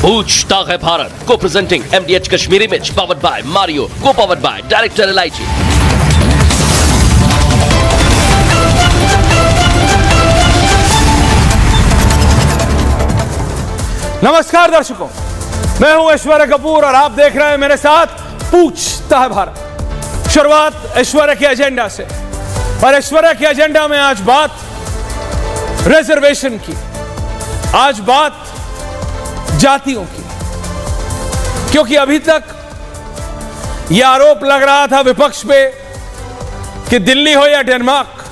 पूछता है भारत को presenting MDH Kashmiri Image powered by Mario, co-powered by Director LIG। नमस्कार दर्शकों, मैं हूं ऐश्वर्या कपूर और आप देख रहे हैं मेरे साथ पूछता है भारत। शुरुआत ऐश्वर्या के एजेंडा से, और ऐश्वर्या के एजेंडा में आज बात रिजर्वेशन की, आज बात जातियों की, क्योंकि अभी तक यह आरोप लग रहा था विपक्ष पे कि दिल्ली हो या डेनमार्क,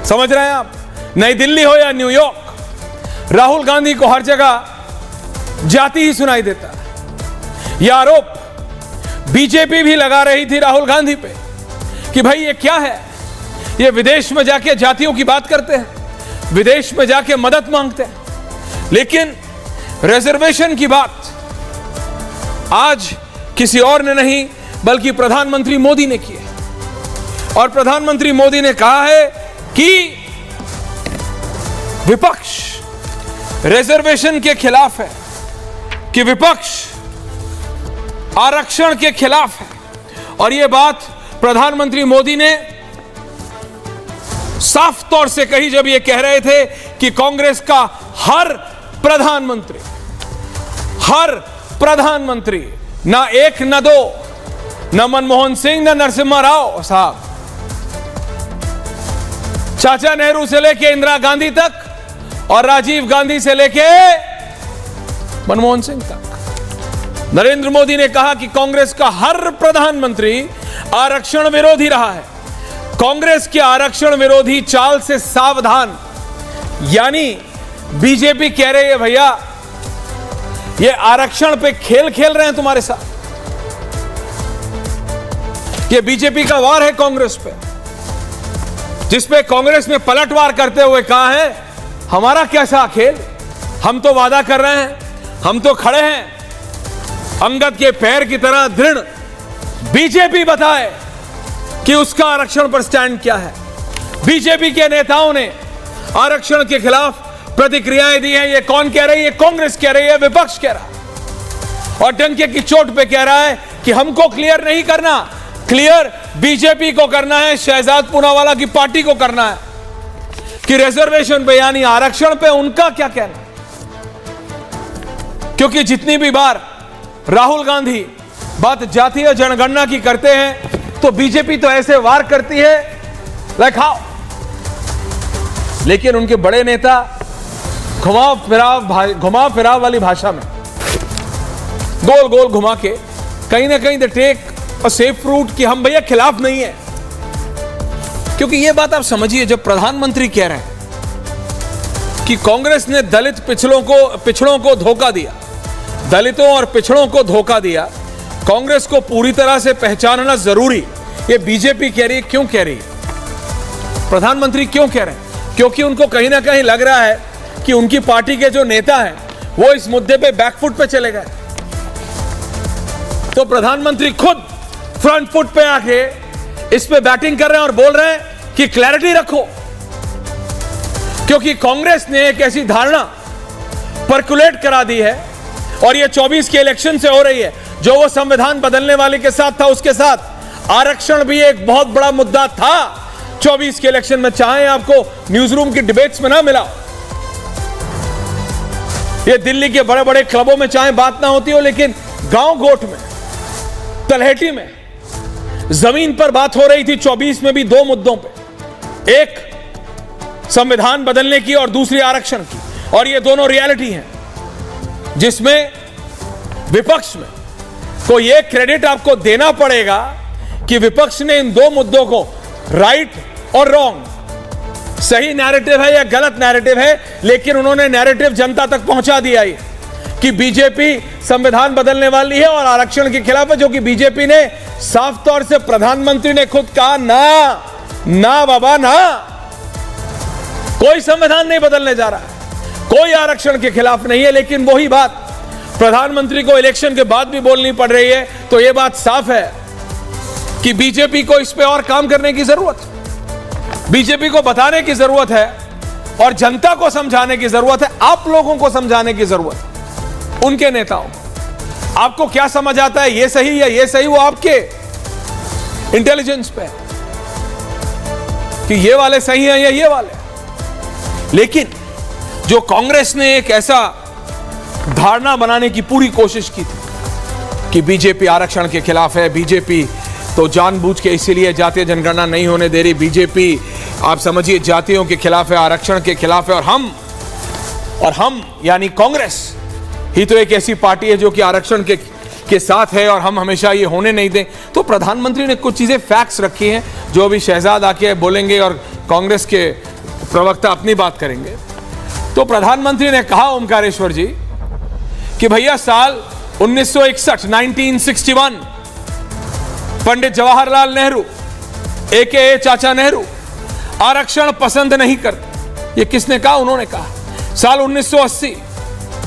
समझ रहे हैं आप, नई दिल्ली हो या न्यूयॉर्क, राहुल गांधी को हर जगह जाति ही सुनाई देता है। यह आरोप बीजेपी भी लगा रही थी राहुल गांधी पे कि भाई ये क्या है, ये विदेश में जाके जातियों की बात करते हैं, विदेश में जाके मदद मांगते हैं। लेकिन रिजर्वेशन की बात आज किसी और ने नहीं बल्कि प्रधानमंत्री मोदी ने की है, और प्रधानमंत्री मोदी ने कहा है कि विपक्ष रिजर्वेशन के खिलाफ है, कि विपक्ष आरक्षण के खिलाफ है। और यह बात प्रधानमंत्री मोदी ने साफ तौर से कही जब यह कह रहे थे कि कांग्रेस का हर प्रधानमंत्री, ना एक ना दो, ना मनमोहन सिंह ना नरसिम्हा राव साहब, चाचा नेहरू से लेके इंदिरा गांधी तक और राजीव गांधी से लेके मनमोहन सिंह तक, नरेंद्र मोदी ने कहा कि कांग्रेस का हर प्रधानमंत्री आरक्षण विरोधी रहा है। कांग्रेस के आरक्षण विरोधी चाल से सावधान, यानी बीजेपी कह रही है भैया ये आरक्षण पे खेल खेल रहे हैं तुम्हारे साथ, ये बीजेपी का वार है कांग्रेस पे, जिसपे कांग्रेस ने पलटवार करते हुए कहा है हमारा कैसा खेल, हम तो वादा कर रहे हैं, हम तो खड़े हैं अंगद के पैर की तरह दृढ़। बीजेपी बताए कि उसका आरक्षण पर स्टैंड क्या है। बीजेपी के नेताओं ने आरक्षण के खिलाफ प्रतिक्रियाएं दी हैं। ये कौन कह रही है? कांग्रेस कह रही है, विपक्ष कह रहा है, और डंके की चोट पे कह रहा है कि हमको क्लियर नहीं करना, क्लियर बीजेपी को करना है, शहजाद पूनावाला की पार्टी को करना है कि रिजर्वेशन पे यानी आरक्षण पे उनका क्या कहना। क्योंकि जितनी भी बार राहुल गांधी बात जातीय जनगणना की करते हैं तो बीजेपी तो ऐसे वार करती है लाइक हाउ, लेकिन उनके बड़े नेता घुमा फिराव वाली भाषा में गोल गोल घुमा के कहीं ना कहीं they take a safe route कि हम भैया खिलाफ नहीं है। क्योंकि यह बात आप समझिए, जब प्रधानमंत्री कह रहे हैं कि कांग्रेस ने दलित पिछड़ों को धोखा दिया, दलितों और पिछड़ों को धोखा दिया, कांग्रेस को पूरी तरह से पहचानना जरूरी, ये बीजेपी कह रही है। क्यों कह रही है? प्रधानमंत्री क्यों कह रहे हैं? क्योंकि उनको कहीं ना कहीं लग रहा है कि उनकी पार्टी के जो नेता हैं वो इस मुद्दे पे बैकफुट पे चले गए, तो प्रधानमंत्री खुद फ्रंट फुट पे आके इस पे बैटिंग कर रहे हैं और बोल रहे हैं कि क्लैरिटी रखो। क्योंकि कांग्रेस ने एक ऐसी धारणा परकुलेट करा दी है, और ये 24 के इलेक्शन से हो रही है, जो वो संविधान बदलने वाले के साथ था उसके साथ आरक्षण भी एक बहुत बड़ा मुद्दा था 24 के इलेक्शन में। चाहे आपको न्यूज रूम की डिबेट्स में ना मिला, ये दिल्ली के बड़े बड़े क्लबों में चाहे बात ना होती हो, लेकिन गांव गोठ में, तलहटी में, जमीन पर बात हो रही थी 24 में भी दो मुद्दों पे, एक संविधान बदलने की और दूसरी आरक्षण की। और ये दोनों रियलिटी हैं जिसमें विपक्ष में को ये क्रेडिट आपको देना पड़ेगा कि विपक्ष ने इन दो मुद्दों को राइट और रॉन्ग, सही नैरेटिव है या गलत नैरेटिव है, लेकिन उन्होंने नैरेटिव जनता तक पहुंचा दिया है कि बीजेपी संविधान बदलने वाली है और आरक्षण के खिलाफ है, जो कि बीजेपी ने साफ तौर से प्रधानमंत्री ने खुद कहा ना बाबा ना, कोई संविधान नहीं बदलने जा रहा है, कोई आरक्षण के खिलाफ नहीं है। लेकिन वही बात प्रधानमंत्री को इलेक्शन के बाद भी बोलनी पड़ रही है, तो यह बात साफ है कि बीजेपी को इस पे और काम करने की जरूरत है, बीजेपी को बताने की जरूरत है और जनता को समझाने की जरूरत है, आप लोगों को समझाने की जरूरत है उनके नेताओं, आपको क्या समझ आता है, ये सही या ये सही, वो आपके इंटेलिजेंस पे है कि ये वाले सही हैं या ये वाले। लेकिन जो कांग्रेस ने एक ऐसा धारणा बनाने की पूरी कोशिश की थी कि बीजेपी आरक्षण के खिलाफ है, बीजेपी तो जानबूझ के इसीलिए जातीय जनगणना नहीं होने दे रही, बीजेपी आप समझिए जातियों के खिलाफ है, आरक्षण के खिलाफ है, और हम यानी कांग्रेस ही तो एक ऐसी पार्टी है जो कि आरक्षण के साथ है और हम हमेशा ये होने नहीं दें। तो प्रधानमंत्री ने कुछ चीजें फैक्ट्स रखी हैं जो अभी शहजाद आके बोलेंगे और कांग्रेस के प्रवक्ता अपनी बात करेंगे। तो प्रधानमंत्री ने कहा, ओमकारेश्वर जी, कि भैया साल 1961 1961 पंडित जवाहरलाल नेहरू AKA चाचा नेहरू आरक्षण पसंद नहीं करते। ये किसने कहा? उन्होंने कहा। साल 1980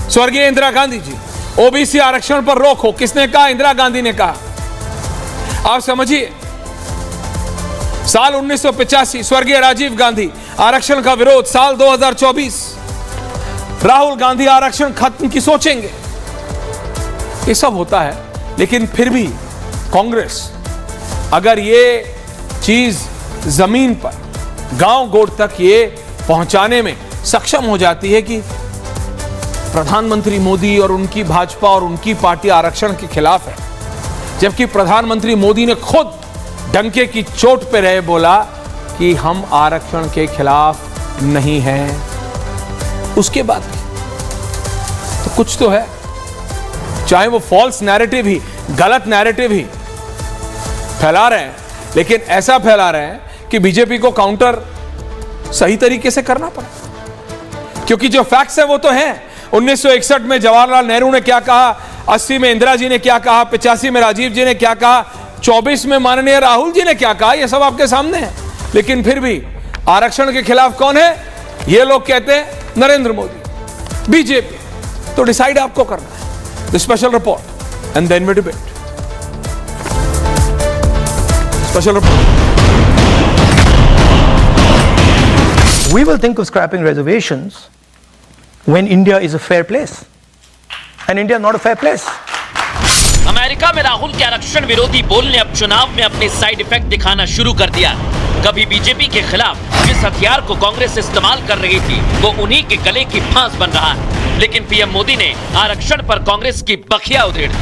स्वर्गीय इंदिरा गांधी जी, OBC आरक्षण पर रोक हो, किसने कहा? इंदिरा गांधी ने कहा। आप समझिए, साल 1985 स्वर्गीय राजीव गांधी आरक्षण का विरोध, साल 2024 राहुल गांधी आरक्षण खत्म की सोचेंगे। ये सब होता है, लेकिन फिर भी कांग्रेस अगर ये चीज जमीन पर गांव गोड़ तक ये पहुंचाने में सक्षम हो जाती है कि प्रधानमंत्री मोदी और उनकी भाजपा और उनकी पार्टी आरक्षण के खिलाफ है, जबकि प्रधानमंत्री मोदी ने खुद डंके की चोट पे रहे बोला कि हम आरक्षण के खिलाफ नहीं हैं, उसके बाद तो कुछ तो है। चाहे वो फॉल्स नैरेटिव ही, गलत नैरेटिव ही फैला रहे हैं, लेकिन ऐसा फैला रहे हैं कि बीजेपी को काउंटर सही तरीके से करना पड़ा, क्योंकि जो फैक्ट्स है वो तो हैं। 1961 में जवाहरलाल नेहरू ने क्या कहा, 80 में इंदिरा जी ने क्या कहा, 85 में राजीव जी ने क्या कहा, 24 में माननीय राहुल जी ने क्या कहा, ये सब आपके सामने है। लेकिन फिर भी आरक्षण के खिलाफ कौन है? ये लोग कहते हैं नरेंद्र मोदी, बीजेपी। तो डिसाइड आपको करना है। The special report and then we debate. Special report. We will think of scrapping reservations when India is a fair place. And India is not a fair place. America में राहुल के आरक्षण विरोधी बोल ने अब चुनाव में अपने साइड इफेक्ट दिखाना शुरू कर दिया। कभी बीजेपी के खिलाफ जिस हथियार को कांग्रेस इस्तेमाल कर रही थी वो उन्हीं के गले की फांस बन रहा है। लेकिन पीएम मोदी ने आरक्षण पर कांग्रेस की बखिया उधेड़ दी।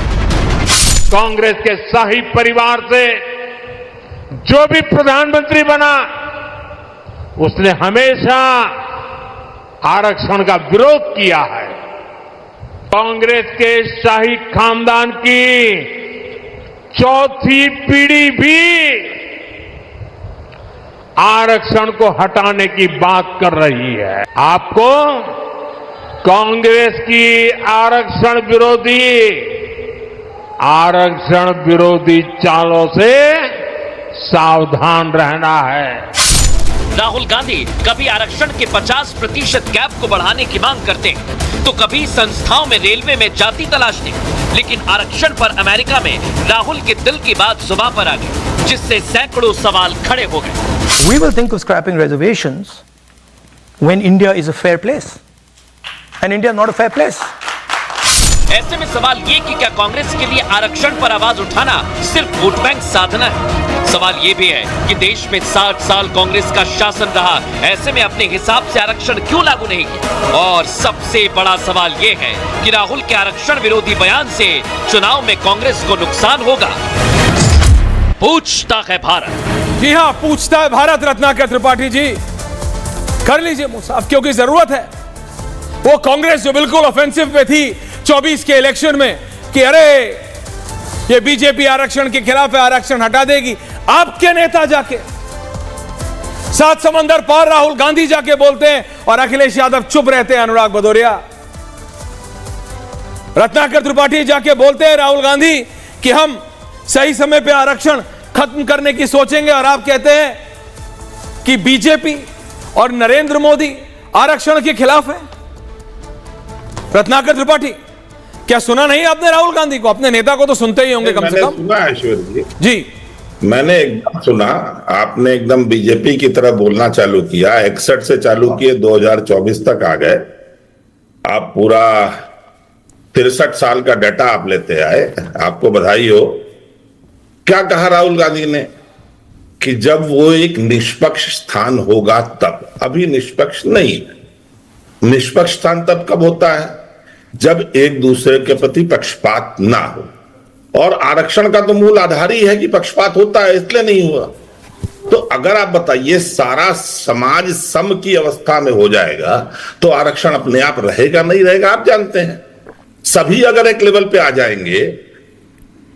कांग्रेस के शाही परिवार से जो भी प्रधानमंत्री बना उसने हमेशा आरक्षण का विरोध किया है। कांग्रेस के शाही खानदान की चौथी पीढ़ी भी आरक्षण को हटाने की बात कर रही है। आपको कांग्रेस की आरक्षण विरोधी चालों से सावधान रहना है। राहुल गांधी कभी आरक्षण के 50% कैप को बढ़ाने की मांग करते हैं तो कभी संस्थाओं में रेलवे में जाति तलाशने, लेकिन आरक्षण पर अमेरिका में राहुल के दिल की बात जुबान पर आ गई, जिससे सैकड़ों सवाल खड़े हो गए। We will think of scrapping reservations when India is a fair place. And India is not a fair place. ऐसे में सवाल ये कि क्या कांग्रेस के लिए आरक्षण पर आवाज उठाना सिर्फ वोट बैंक साधना है? सवाल ये भी है कि देश में 60 साल कांग्रेस का शासन रहा, ऐसे में अपने हिसाब से आरक्षण क्यों लागू नहीं किया? और सबसे बड़ा सवाल ये है कि राहुल के आरक्षण विरोधी बयान से चुनाव में कांग्रेस को नुकसान होगा। पूछता है भारत। जी हाँ, पूछता है भारत। रत्नाकर त्रिपाठी जी, कर लीजिए मुंह साफ, क्योंकि जरूरत है। वो कांग्रेस जो बिल्कुल ऑफेंसिव पे थी 24 के इलेक्शन में कि अरे ये बीजेपी आरक्षण के खिलाफ है, आरक्षण हटा देगी, आपके नेता जाके 7 समंदर पार राहुल गांधी जाके बोलते हैं और अखिलेश यादव चुप रहते हैं। अनुराग भदौरिया, रत्नाकर त्रिपाठी जाके बोलते हैं राहुल गांधी कि हम सही समय पे आरक्षण खत्म करने की सोचेंगे, और आप कहते हैं कि बीजेपी और नरेंद्र मोदी आरक्षण के खिलाफ है। रत्नाकर त्रिपाठी, क्या सुना नहीं आपने राहुल गांधी को? अपने नेता को तो सुनते ही होंगे कम से कम। सुना ऐश्वर्य जी, मैंने एकदम सुना। आपने एकदम बीजेपी की तरह बोलना चालू किया। 61 से चालू किए 2024 तक आ गए। आप पूरा 63 साल का डाटा आप लेते आए, आपको बधाई हो। क्या कहा राहुल गांधी ने कि जब वो एक निष्पक्ष स्थान होगा तब, अभी निष्पक्ष नहीं है। निष्पक्ष स्थान तब कब होता है? जब एक दूसरे के प्रति पक्षपात ना हो, और आरक्षण का तो मूल आधार ही है कि पक्षपात होता है, इसलिए नहीं हुआ। तो अगर आप बताइए सारा समाज सम की अवस्था में हो जाएगा तो आरक्षण अपने आप रहेगा नहीं रहेगा, आप जानते हैं। सभी अगर एक लेवल पे आ जाएंगे,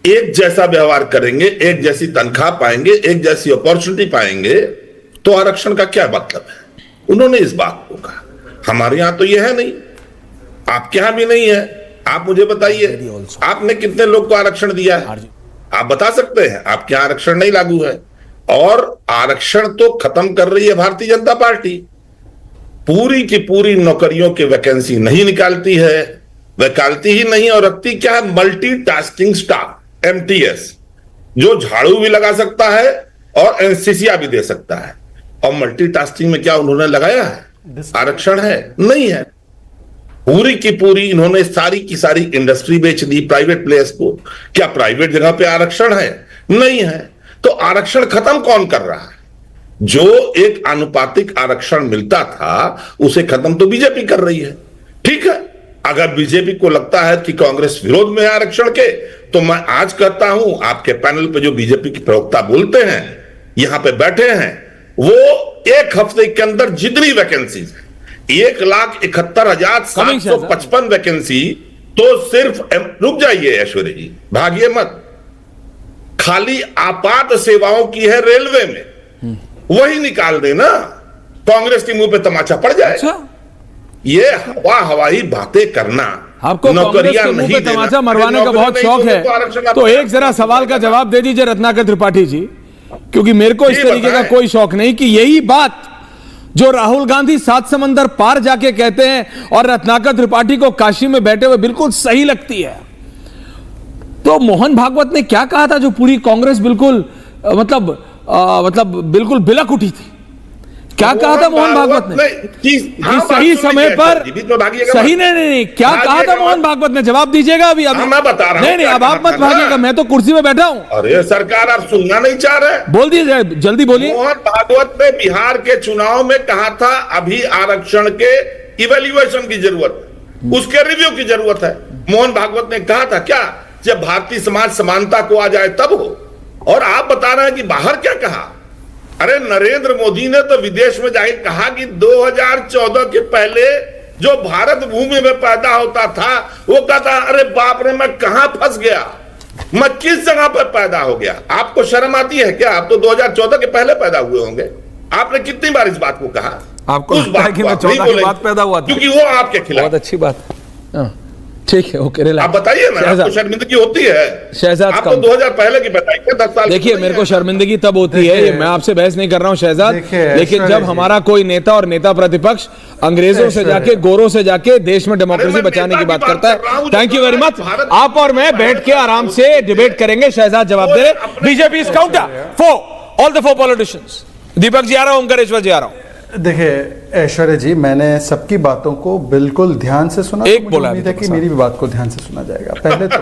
एक जैसा व्यवहार करेंगे, एक जैसी तनख्वाह पाएंगे, एक जैसी अपॉर्चुनिटी पाएंगे, तो आरक्षण का क्या मतलब है? उन्होंने इस बात को कहा। हमारे यहां तो यह है नहीं, आपके यहां भी नहीं है। आप मुझे बताइए, आपने कितने लोग को आरक्षण दिया है? आप बता सकते हैं? आपके यहां आरक्षण नहीं लागू है, और आरक्षण तो खत्म कर रही है भारतीय जनता पार्टी। पूरी की पूरी नौकरियों की वैकेंसी नहीं निकालती है, वैकालती ही नहीं, और रखती क्या है? मल्टीटास्किंग स्टाफ, MTS, जो झाड़ू भी लगा सकता है और एनेस्थीसिया भी दे सकता है। और मल्टीटास्किंग में क्या उन्होंने लगाया है? आरक्षण है? नहीं है। पूरी की पूरी इन्होंने सारी की सारी इंडस्ट्री बेच दी प्राइवेट प्लेयर्स को। क्या प्राइवेट जगह पे आरक्षण है? नहीं है। तो आरक्षण खत्म कौन कर रहा है? जो एक आनुपातिक आरक्षण मिलता था उसे खत्म तो बीजेपी कर रही है। ठीक है, अगर बीजेपी को लगता है कि कांग्रेस विरोध में है आरक्षण के, तो मैं आज कहता हूं, आपके पैनल पे जो बीजेपी के प्रवक्ता बोलते हैं, यहां पे बैठे हैं, वो एक हफ्ते के अंदर जितनी वैकेंसी है, 1,71,755 वैकेंसी, तो सिर्फ, रुक जाइए ऐश्वर्य जी, भागिए मत, खाली आपात सेवाओं की है रेलवे में, वही निकाल देना, कांग्रेस के मुंह पे तमाचा पड़ जाए। अच्छा? ये हवाई बातें करना, आपको कांग्रेस के मुंह पे तमाचा मरवाने का बहुत शौक है, तो एक जरा सवाल का जवाब दे दीजिए रत्नाकर त्रिपाठी जी, क्योंकि मेरे को इस तरीके का कोई शौक नहीं कि यही बात जो राहुल गांधी 7 समंदर पार जाके कहते हैं और रत्नाकर त्रिपाठी को काशी में बैठे हुए बिल्कुल सही लगती है। तो मोहन भागवत ने क्या कहा था जो पूरी कांग्रेस बिल्कुल मतलब बिल्कुल बिलक उठी थी? क्या कहा था मोहन भागवत ने? कि सही समय पर सही, नहीं, क्या कहा था मोहन भागवत ने? जवाब दीजिएगा अभी। मैं बता रहा हूं। नहीं, अब आप मत भागिएगा, मैं तो कुर्सी में बैठा हूं। अरे सरकार, आप सुनना नहीं चाह रहे? बोल दीजिए, जल्दी बोलिए। मोहन भागवत ने बिहार के चुनाव में कहा था अभी आरक्षण के इवैल्यूएशन की जरूरत है, उसके रिव्यू की जरूरत है। मोहन भागवत ने कहा था क्या? जब भारतीय समाज समानता को आ जाए तब हो। और आप बता रहे हैं कि बाहर क्या कहा? अरे नरेंद्र मोदी ने तो विदेश में जाकर कहा कि 2014 के पहले जो भारत भूमि में पैदा होता था वो कहता, अरे बाप रे, मैं कहां फंस गया, मैं किस जगह पर पैदा हो गया। आपको शर्म आती है क्या? आप तो 2014 के पहले पैदा हुए होंगे। आपने कितनी बार इस बात को कहा? आपको लगता है कि मैं 14 के बाद पैदा हुआ था? क्योंकि वो आपके खिलाफ। बहुत अच्छी बात है। ठीक है, ओके, आप बताइए ना, आपको शर्मिंदगी होती है? शहजाद, आप तो 2000 पहले की बताइए, 10 साल। देखिए, मेरे को शर्मिंदगी तब होती है, मैं आपसे बहस नहीं कर रहा हूं शहजाद, लेकिन जब हमारा कोई नेता और नेता प्रतिपक्ष अंग्रेजों से जाके, गोरों से जाके देश में डेमोक्रेसी बचाने की बात करता है। Thank you very much. आप और मैं बैठ के आराम से डिबेट करेंगे। शहजाद जवाब दे रहे, BJP is counter for all the 4 politicians. Deepak ji आ रहा हूं, ओंकारेश्वर जी आ रहा हूं। देखिए ऐश्वर्य जी, मैंने सबकी बातों को बिल्कुल ध्यान से सुना। एक बोला, उम्मीद है कि मेरी भी बात को ध्यान से सुना जाएगा। पहले तो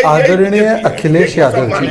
आदरणीय अखिलेश यादव जी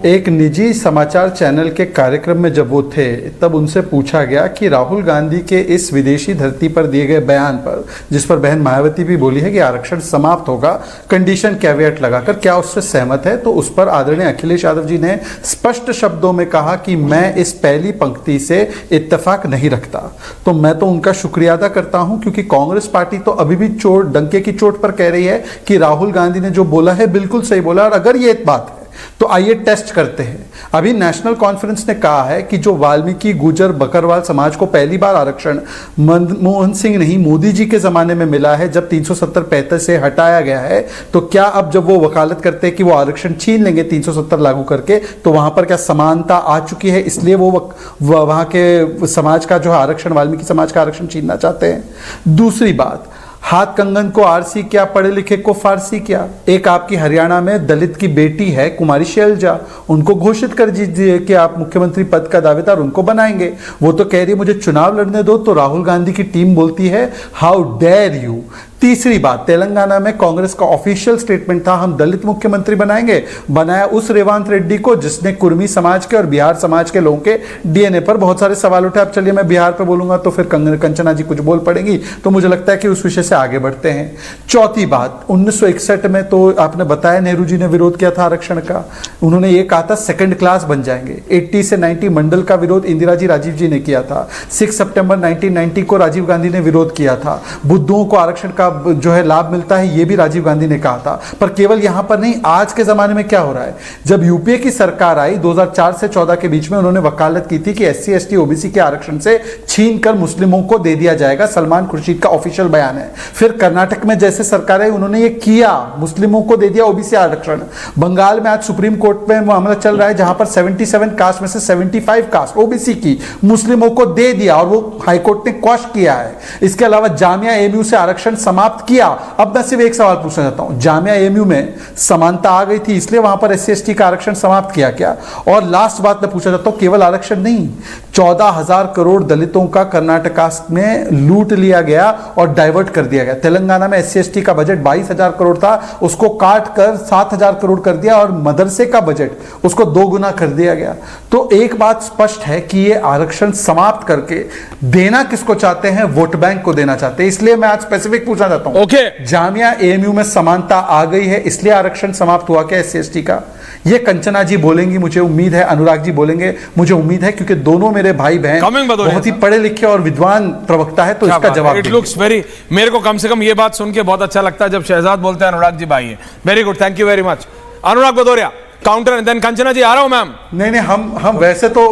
एक निजी समाचार चैनल के कार्यक्रम में जब वो थे, तब उनसे पूछा गया कि राहुल गांधी के इस विदेशी धरती पर दिए गए बयान पर, जिस पर बहन मायावती भी बोली है कि आरक्षण समाप्त होगा कंडीशन कैविएट लगाकर, क्या उससे सहमत है? तो उस पर आदरणीय अखिलेश यादव जी ने स्पष्ट शब्दों में कहा कि मैं इस पहली पंक्ति से इत्तेफाक नहीं रखता। तो मैं तो उनका शुक्रिया अदा करता हूं, क्योंकि कांग्रेस पार्टी तो अभी भी चोट, डंके की चोट पर कह रही है कि राहुल गांधी ने जो बोला है बिल्कुल सही बोला। और अगर ये बात है तो आइए टेस्ट करते हैं। अभी नेशनल कॉन्फ्रेंस ने कहा है कि जो वाल्मीकि, गुजर, बकरवाल समाज को पहली बार आरक्षण मनमोहन सिंह नहीं, मोदी जी के जमाने में मिला है, जब 370-35 से हटाया गया है, तो क्या अब जब वो वकालत करते हैं कि वो आरक्षण छीन लेंगे 370 लागू करके, तो वहां पर क्या समानता आ चुकी है, इसलिए वो वहां के समाज का जो आरक्षण, वाल्मीकि समाज का आरक्षण छीनना चाहते हैं? दूसरी बात, हाथ कंगन को आरसी क्या, पढ़े लिखे को फारसी क्या? एक आपकी हरियाणा में दलित की बेटी है कुमारी शैलजा, उनको घोषित कर दीजिए कि आप मुख्यमंत्री पद का दावेदार उनको बनाएंगे। वो तो कह रही है मुझे चुनाव लड़ने दो, तो राहुल गांधी की टीम बोलती है हाउ डेयर यू। तीसरी बात, तेलंगाना में कांग्रेस का ऑफिशियल स्टेटमेंट था हम दलित मुख्यमंत्री बनाएंगे, बनाया उस रेवांत रेड्डी को जिसने कुर्मी समाज के और बिहार समाज के लोगों के डीएनए पर बहुत सारे सवाल उठे। अब चलिए मैं बिहार पर बोलूंगा तो फिर कंचना जी कुछ बोल पड़ेंगी, तो मुझे लगता है कि उस विषय से आगे बढ़ते हैं। चौथी बात, 1961 में तो आपने बताया नेहरू जी ने विरोध किया था आरक्षण का। उन्होंने ये कहा था सेकंड क्लास बन जाएंगे। 80 से 90 मंडल का विरोध इंदिरा जी राजीव जी ने किया था। 6 सितंबर 1990 को राजीव गांधी ने विरोध किया था। बुद्धुओं को आरक्षण का जो है लाभ मिलता है, ये भी राजीव गांधी ने कहा था। पर केवल यहां पर नहीं, आज के जमाने में क्या हो रहा है, जब यूपीए की सरकार आई 2004 से 14 के बीच में, उन्होंने वकालत की थी कि SC ST OBC के आरक्षण से छीनकर मुस्लिमों को दे दिया जाएगा। सलमान खुर्शीद का ऑफिशियल बयान है। फिर कर्नाटक में जैसे सरकार है उन्होंने ये किया, मुस्लिमों को दे दिया OBC आरक्षण। बंगाल में आज सुप्रीम कोर्ट में मामला चल रहा है जहां पर 77 कास्ट में से 75 कास्ट OBC की मुस्लिमों को दे दिया और वो हाईकोर्ट ने क्वॉश किया है। इसके अलावा जामिया AMU से आरक्षण समाप्त किया। अब मैं सिर्फ एक सवाल पूछना चाहता हूं, जामिया AMU में समानता आ गई थी इसलिए वहां पर SC ST का आरक्षण समाप्त किया क्या? और लास्ट बात मैं पूछना चाहता हूं, केवल आरक्षण नहीं, 14,000 करोड़ दलितों का कर्नाटका में लूट लिया गया और डाइवर्ट कर दिया गया। तेलंगाना में SC ST का बजट 22,000 करोड़ था, उसको काट कर 7,000 करोड़ कर दिया और मदरसे का बजट उसको 2 गुना कर दिया गया। तो एक बात स्पष्ट है कि ये आरक्षण समाप्त करके देना किसको चाहते हैं? वोट बैंक को देना चाहते हैं। इसलिए मैं आज स्पेसिफिक पूछना चाहता हूं, ओके, जामिया AMU में समानता आ गई है इसलिए आरक्षण समाप्त हुआ क्या SC ST का? ये कंचना जी बोलेंगी, मुझे उम्मीद है, अनुराग जी बोलेंगे, मुझे उम्मीद है, क्योंकि दोनों मेरे भाई बहन बहुत ही पढ़े लिखे और विद्वान प्रवक्ता है, तो इसका जवाब इट लुक्स वेरी, मेरे को कम से कम ये बात सुन के बहुत अच्छा लगता है जब शहजाद बोलते हैं अनुराग जी भाई है। Very good, thank you very much. Anurag Bhadauria counter and then Kanchana ji, आ रहा हूं मैम। नहीं, हम वैसे तो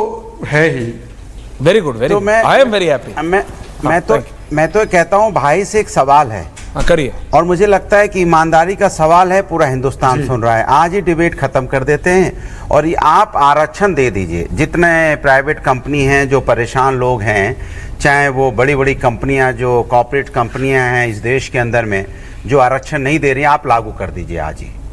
है ही। Very good, very good, I am very happy. मैं तो कहता हूं भाई से एक सवाल है, करिए। और मुझे लगता है कि ईमानदारी का सवाल है, पूरा हिंदुस्तान सुन रहा है। आज ही डिबेट खत्म कर देते हैं और ये आप आरक्षण दे दीजिए। जितने प्राइवेट कंपनी हैं, जो परेशान लोग हैं, चाहे वो बड़ी बड़ी कंपनियां, जो कॉर्पोरेट कंपनियां हैं इस देश के अंदर में, जो आरक्षण नहीं दे रही, आप लागू कर दीजिए।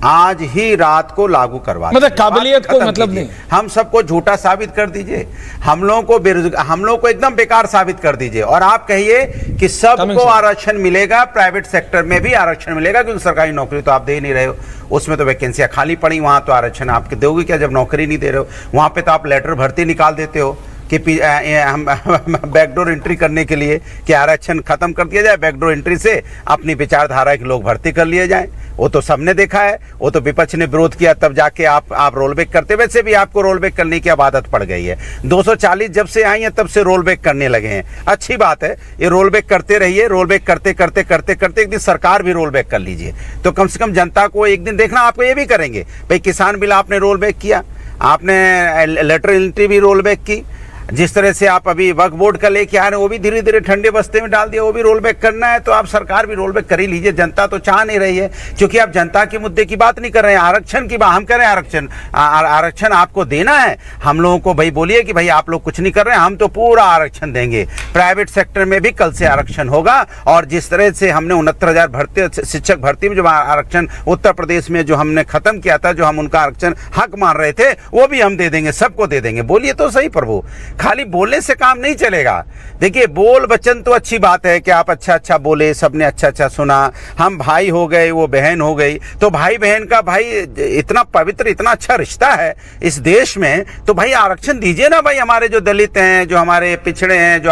आज ही रात को लागू करवा, मतलब काबिलियत को मतलब नहीं, हम सबको झूठा साबित कर दीजिए, हम लोगों को एकदम बेकार साबित कर दीजिए, और आप कहिए कि सबको आरक्षण मिलेगा, प्राइवेट सेक्टर में भी आरक्षण मिलेगा, क्योंकि सरकारी नौकरी तो आप दे नहीं रहे हो, उसमें तो वैकेंसियां खाली पड़ी, वहां तो आरक्षण आप दोगे क्या जब नौकरी नहीं दे रहे हो? वहां पे तो आप लेटर भर्ती निकाल देते हो कि हम बैकडोर एंट्री करने के लिए कि आरक्षण खत्म कर दिया जाए, बैकडोर एंट्री से अपनी विचारधारा के लोग भर्ती कर लिए जाएं। वो तो सबने देखा है, वो तो विपक्ष ने विरोध किया, तब जाके आप रोल बैक करते। वैसे भी आपको रोल बैक करने की अब आदत पड़ गई है, 240 जब से आई है तब से रोल बैक करने लगे हैं। अच्छी बात है, ये रोल बैक करते रहिए, रोल बैक करते करते करते करते एक दिन सरकार भी रोल बैक कर लीजिए, तो कम से कम जनता को एक दिन देखना आपको ये भी करेंगे। भाई किसान बिल आपने रोल बैक किया, आपने लेटर एंट्री भी रोल बैक की, जिस तरह से आप अभी वक्फ बोर्ड का लेके आ रहे हैं वो भी धीरे धीरे ठंडे बस्ते में डाल दिया, वो भी रोल बैक करना है, तो आप सरकार भी रोल बैक कर ही लीजिए। जनता तो चाह नहीं रही है, क्योंकि आप जनता के मुद्दे की बात नहीं कर रहे हैं, आरक्षण की बात हम कर रहे हैं। आरक्षण आपको देना है, हम लोगों को भाई बोलिए कि भाई आप लोग कुछ नहीं कर रहे हैं, हम तो पूरा आरक्षण देंगे। प्राइवेट सेक्टर में भी कल से आरक्षण होगा, और जिस तरह से हमने 69,000 भर्ती शिक्षक भर्ती में जो आरक्षण उत्तर प्रदेश में जो हमने खत्म किया था, जो हम उनका आरक्षण हक मान रहे थे, वो भी हम दे देंगे, सबको दे देंगे। बोलिए तो सही प्रभु, खाली बोलने से काम नहीं चलेगा। देखिए बोल वचन तो अच्छी बात है कि आप अच्छा अच्छा बोले, सबने अच्छा अच्छा सुना, हम भाई हो गए, वो बहन हो गई, तो भाई बहन का भाई इतना पवित्र, इतना अच्छा रिश्ता है इस देश में, तो भाई आरक्षण दीजिए ना भाई। हमारे जो दलित हैं, जो हमारे पिछड़े हैं,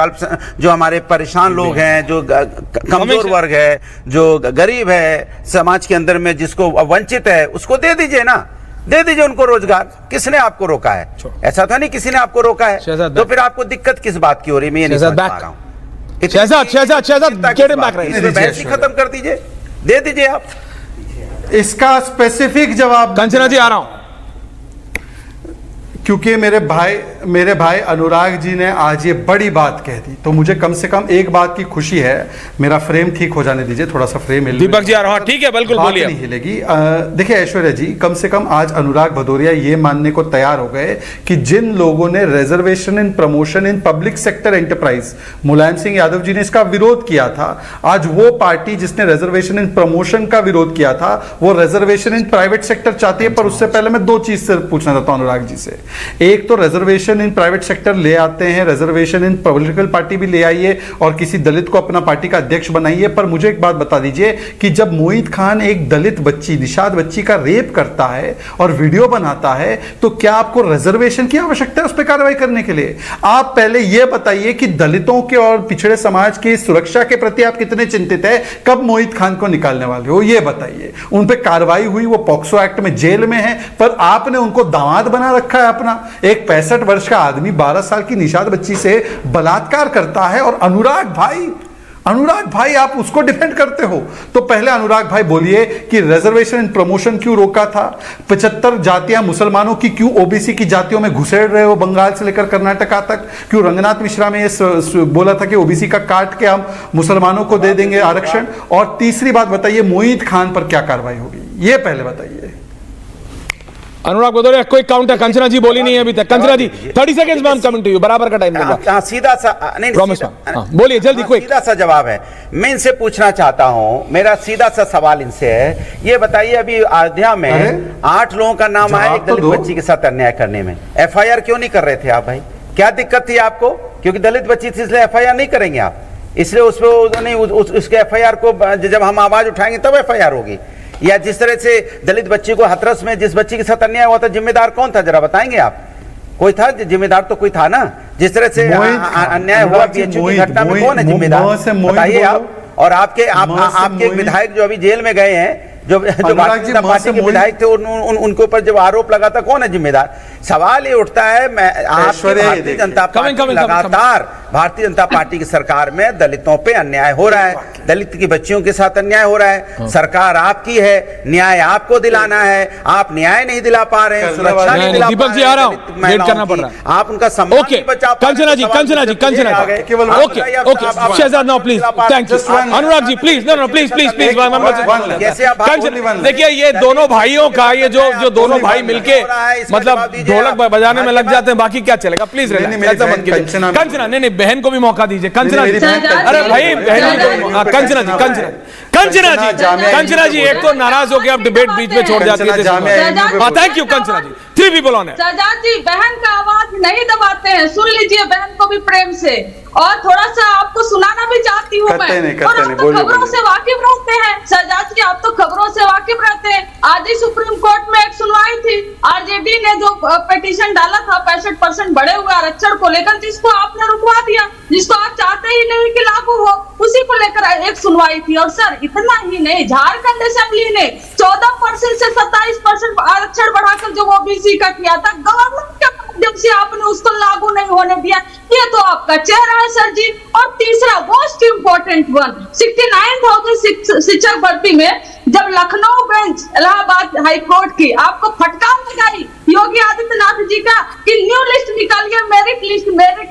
जो हमारे परेशान लोग हैं, जो कमजोर वर्ग है, जो गरीब है समाज के अंदर में, जिसको वंचित है, उसको दे दीजिए ना, दे दीजिए उनको रोजगार। किसने आपको रोका है? ऐसा था नहीं किसी ने आपको रोका है, तो फिर आपको दिक्कत किस बात की हो रही है? मैं ये नहीं समझ पा रहा हूं। बहस ही खत्म कर दीजिए, दे दीजिए आप। इसका स्पेसिफिक जवाब कंचना जी आ रहा हूं, क्योंकि मेरे भाई अनुराग जी ने आज ये बड़ी बात कह दी, तो मुझे कम से कम एक बात की खुशी है। मेरा फ्रेम ठीक हो जाने दीजिए, थोड़ा सा फ्रेम हिल। दीपक जी आ रहा हूं, ठीक है, बिल्कुल बोलिए। नहीं हिलेगी। देखिए ऐश्वर्या जी, कम से कम आज अनुराग भदौरिया ये मानने को तैयार हो गए कि जिन लोगों ने reservation in promotion in public sector enterprise, Mulayam Singh Yadav ji ने इसका विरोध किया था, आज वो पार्टी जिसने रिजर्वेशन इन प्रमोशन का विरोध किया था, वो रिजर्वेशन इन प्राइवेट सेक्टर चाहती है। पर उससे पहले मैं 2 चीज से पूछना चाहता हूं अनुराग जी से। एक तो रिजर्वेशन इन प्राइवेट सेक्टर ले आते हैं, रिजर्वेशन इन पॉलिटिकल पार्टी भी ले आइए और किसी दलित को अपना पार्टी का अध्यक्ष बनाइए। पर मुझे एक बात बता दीजिए कि जब मोहित खान एक दलित बच्ची, निषाद बच्ची का रेप करता है और वीडियो बनाता है, तो क्या आपको रिजर्वेशन की आवश्यकता है उस पर कार्रवाई करने के लिए? आप पहले यह बताइए कि दलितों के और पिछड़े समाज की सुरक्षा के प्रति आप कितने चिंतित है, कब मोहित खान को निकालने वाले हो, यह बताइए। उन पर कार्रवाई हुई, वो पॉक्सो एक्ट में जेल में है, पर आपने उनको दामाद बना रखा है अपना। एक 65 वर्ष का आदमी 12 साल की निषाद बच्ची से बलात्कार करता है और अनुराग भाई आप उसको डिफेंड करते हो। तो पहले अनुराग भाई बोलिए कि रिजर्वेशन इन प्रमोशन क्यों रोका था? 75 जातियां मुसलमानों की क्यों ओबीसी की जातियों में घुसेड़ रहे हो, बंगाल से लेकर कर्नाटका तक? क्यों रंगनाथ मिश्रा में ये बोला था कि ओबीसी का काट के हम मुसलमानों को दे देंगे आरक्षण? और तीसरी बात बताइए, मोहित खान पर क्या कार्रवाई होगी, ये पहले बताइए। अनुराग भदौरिया, कोई काउंटर? कंचना जी बोली नहीं है अभी तक। कंचना जी 30 सेकंड्स में कमिंग टू यू, बराबर का टाइम देगा। सीधा सा नहीं, बोलिए जल्दी, क्विक। सीधा सा जवाब है। मैं इनसे पूछना चाहता हूं, मेरा सीधा सा सवाल इनसे है, ये बताइए अभी अयोध्या में 8 लोगों का नाम आया एक दलित बच्ची के साथ अन्याय करने में, एफआईआर क्यों नहीं कर रहे थे आप भाई? क्या दिक्कत थी आपको? क्योंकि दलित बच्ची थी इसलिए एफआईआर नहीं करेंगे आप, इसलिए उसके एफआईआर को जब हम आवाज उठाएंगे तब एफआईआर होगी। या जिस तरह से दलित बच्ची को हाथरस में जिस बच्ची के साथ अन्याय हुआ था, जिम्मेदार कौन था जरा बताएंगे आप? कोई था जिम्मेदार? तो कोई था ना। जिस तरह से अन्याय हुआ बीएचयू की घटना में, कौन है जिम्मेदार बताइए आप? और आपके एक विधायक जो अभी जेल में गए हैं, जो भारतीय जनता पार्टी के विधायक थे, उनके ऊपर जब आरोप लगा था, कौन है जिम्मेदार? सवाल ये उठता है, भारतीय जनता पार्टी लगातार भारतीय जनता पार्टी की सरकार में दलितों पे अन्याय हो रहा है, दलित की बच्चियों के साथ अन्याय हो रहा है। सरकार आपकी है, न्याय आपको दिलाना है, आप न्याय नहीं दिला पा रहे हैं, सुरक्षा नहीं दिला पा रहे हैं। दीपक जी आ रहा हूं, वेट करना पड़ रहा है। आप उनका सम्मान नहीं बचा पा रहे। Kanchana ji okay, Shehzad now please, thank you. Anurag ji please, no please, देखिए ये दोनों भाइयों का, ये जो दोनों भाई मिलके मतलब ढोलक बजाने में लग जाते हैं, बाकी क्या चलेगा? प्लीज कंचना, नहीं बहन को भी मौका दीजिए। कंचना जी, अरे भाई बहन को, कंचना जी एक तो नाराज हो गया, अब डिबेट बीच में छोड़ जाती है। Thank you Kanchana ji. 3 people on है। शहजाद जी बहन का आवाज नहीं दबाते हैं, सुन लीजिए बहन को भी प्रेम से, और थोड़ा सा आपको सुनाना भी चाहती हूँ मैं। और आप तो खबरों से वाकिफ रहते हैं शहजाद जी, आप तो खबरों से वाकिफ रहते हैं। आज ही सुप्रीम कोर्ट में एक सुनवाई थी, आरजेडी ने जो पिटीशन डाला था 65% बढ़े हुए आरक्षण को लेकर, जिसको आपने रुकवा दिया, जिसको आप चाहते ही नहीं कि लागू हो, उसी को लेकर एक सुनवाई थी। और सर इतना ही नहीं, झारखंड असेंबली ने 14% से 27% आरक्षण बढ़ाकर जो ओबीसी का किया था, गवर्नमेंट के माध्यम से आपने उसको लागू नहीं होने दिया। ये तो आपका चेहरा है सर जी। और तीसरा मोस्ट इंपोर्टेंट वन, 69,000 शिक्षक भर्ती में जब Lucknow bench Allahabad high court की आपको फटकार लगाई योगी आदित्यनाथ जी का कि न्यू लिस्ट निकालिए, मेरिट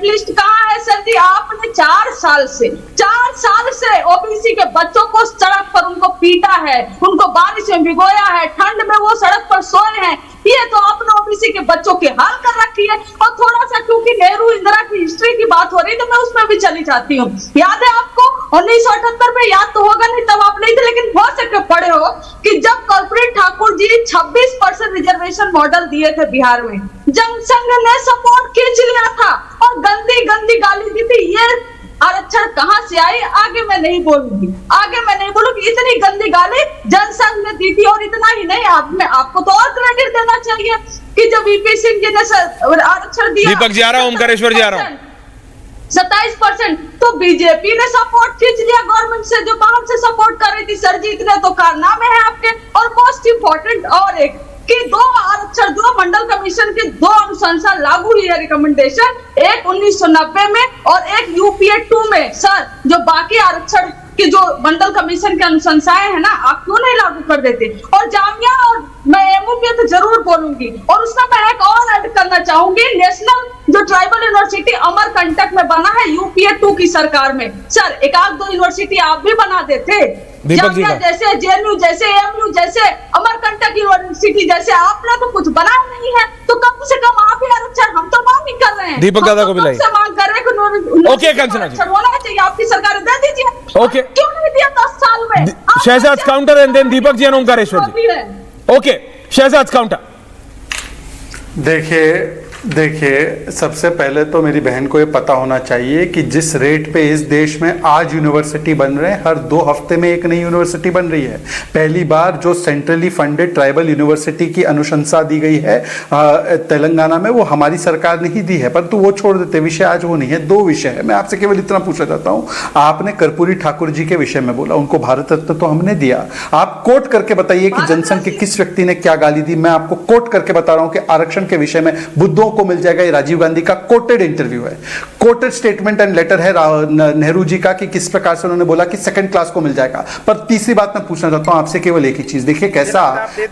लिस्ट कहाँ है सर जी? आपने 4 साल से ओबीसी के बच्चों को सड़क पर उनको पीटा है, उनको बारिश में भिगोया है, ठंड में वो सड़क पर सोए हैं। ये तो आपने ओबीसी के बच्चों के हाल कर रखी है। और थोड़ा सा क्योंकि नेहरू इंदिरा की हिस्ट्री की बात हो रही तो मैं उसमें भी चली जाती हूँ। याद है आपको 1978 में? याद तो होगा नहीं, तब आप नहीं थे, लेकिन हो सके पढ़े हो कि जब कर्पूरी ठाकुर जी 26% रिजर्वेशन मॉडल दिए थे बिहार में, जनसंघ ने सपोर्ट खींच लिया था और गंदी गाली दी थी। ये आरक्षण कहां से आई आगे मैं नहीं बोलूंगी, इतनी गंदी गाली जनसंघ ने दी थी। और इतना ही नहीं, आपको तो और क्रेडिट देना चाहिए कि जब वीपी सिंह जी ने आरक्षण दिया, दीपक जी आ रहा हूं, ओमकारेश्वर जी आ रहा हूं, 27%, तो बीजेपी ने सपोर्ट खींच लिया गवर्नमेंट से, जो बाहर से सपोर्ट कर रही थी। सर जी इतने तो कारनामे हैं आपके। और मोस्ट इंपोर्टेंट और एक कि 2 आरक्षण, 2 मंडल कमीशन के 2 अनुशंसा लागू हुई है रिकमेंडेशन, एक 1990 में और एक यूपीए 2 में। सर जो बाकी आरक्षण कि जो मंडल कमीशन की अनुशंसाएं है ना, आप क्यों नहीं लागू कर देते? और जामिया, और मैं एमओपी तो जरूर बोलूंगी, और उसमें मैं एक और ऐड करना चाहूंगी, नेशनल जो ट्राइबल यूनिवर्सिटी अमरकंटक में बना है यूपीए 2 की सरकार में, सर 1-2 यूनिवर्सिटी आप भी बना देते, जामिया जैसे, जेएनयू जैसे, एएमयू जैसे, अमरकंटक यूनिवर्सिटी जैसे। आपने तो कुछ बनाया नहीं है, तो कम से कम आप ही आरक्षण, हम तो मांग ही कर रहे हैं, दीपक दादा को भी लाइए, मांग कर रहे हैं। ओके कंचना जी, होना चाहिए, आपकी सरकार दे दीजिए। ओके, क्यों नहीं दिया 10 साल में? Shehzad counter and then Deepak ji and Omkareshwar ji. Okay Shehzad counter. देखिए देखिए, सबसे पहले तो मेरी बहन को ये पता होना चाहिए कि जिस रेट पे इस देश में आज यूनिवर्सिटी बन रहे हैं, हर 2 हफ्ते में एक नई यूनिवर्सिटी बन रही है। पहली बार जो सेंट्रली फंडेड ट्राइबल यूनिवर्सिटी की अनुशंसा दी गई है तेलंगाना में, वो हमारी सरकार ने ही दी है, परंतु वो छोड़ देते, विषय आज वो नहीं है। 2 विषय है, मैं आपसे केवल इतना पूछना चाहता हूँ। आपने कर्पूरी ठाकुर जी के विषय में बोला, उनको भारत रत्न तो हमने दिया। आप कोट करके बताइए कि जनसंघ के किस व्यक्ति ने क्या गाली दी। मैं आपको कोट करके बता रहा हूं कि आरक्षण के विषय में बुद्धों को मिल जाएगा। ये राजीव गांधी का कोटेड इंटरव्यू है, कोटेड स्टेटमेंट एंड लेटर है नेहरू जी का कि किस प्रकार से उन्होंने बोला कि 2nd क्लास को मिल जाएगा। पर तीसरी बात मैं पूछना चाहता हूं आपसे केवल एक ही चीज। देखिए कैसा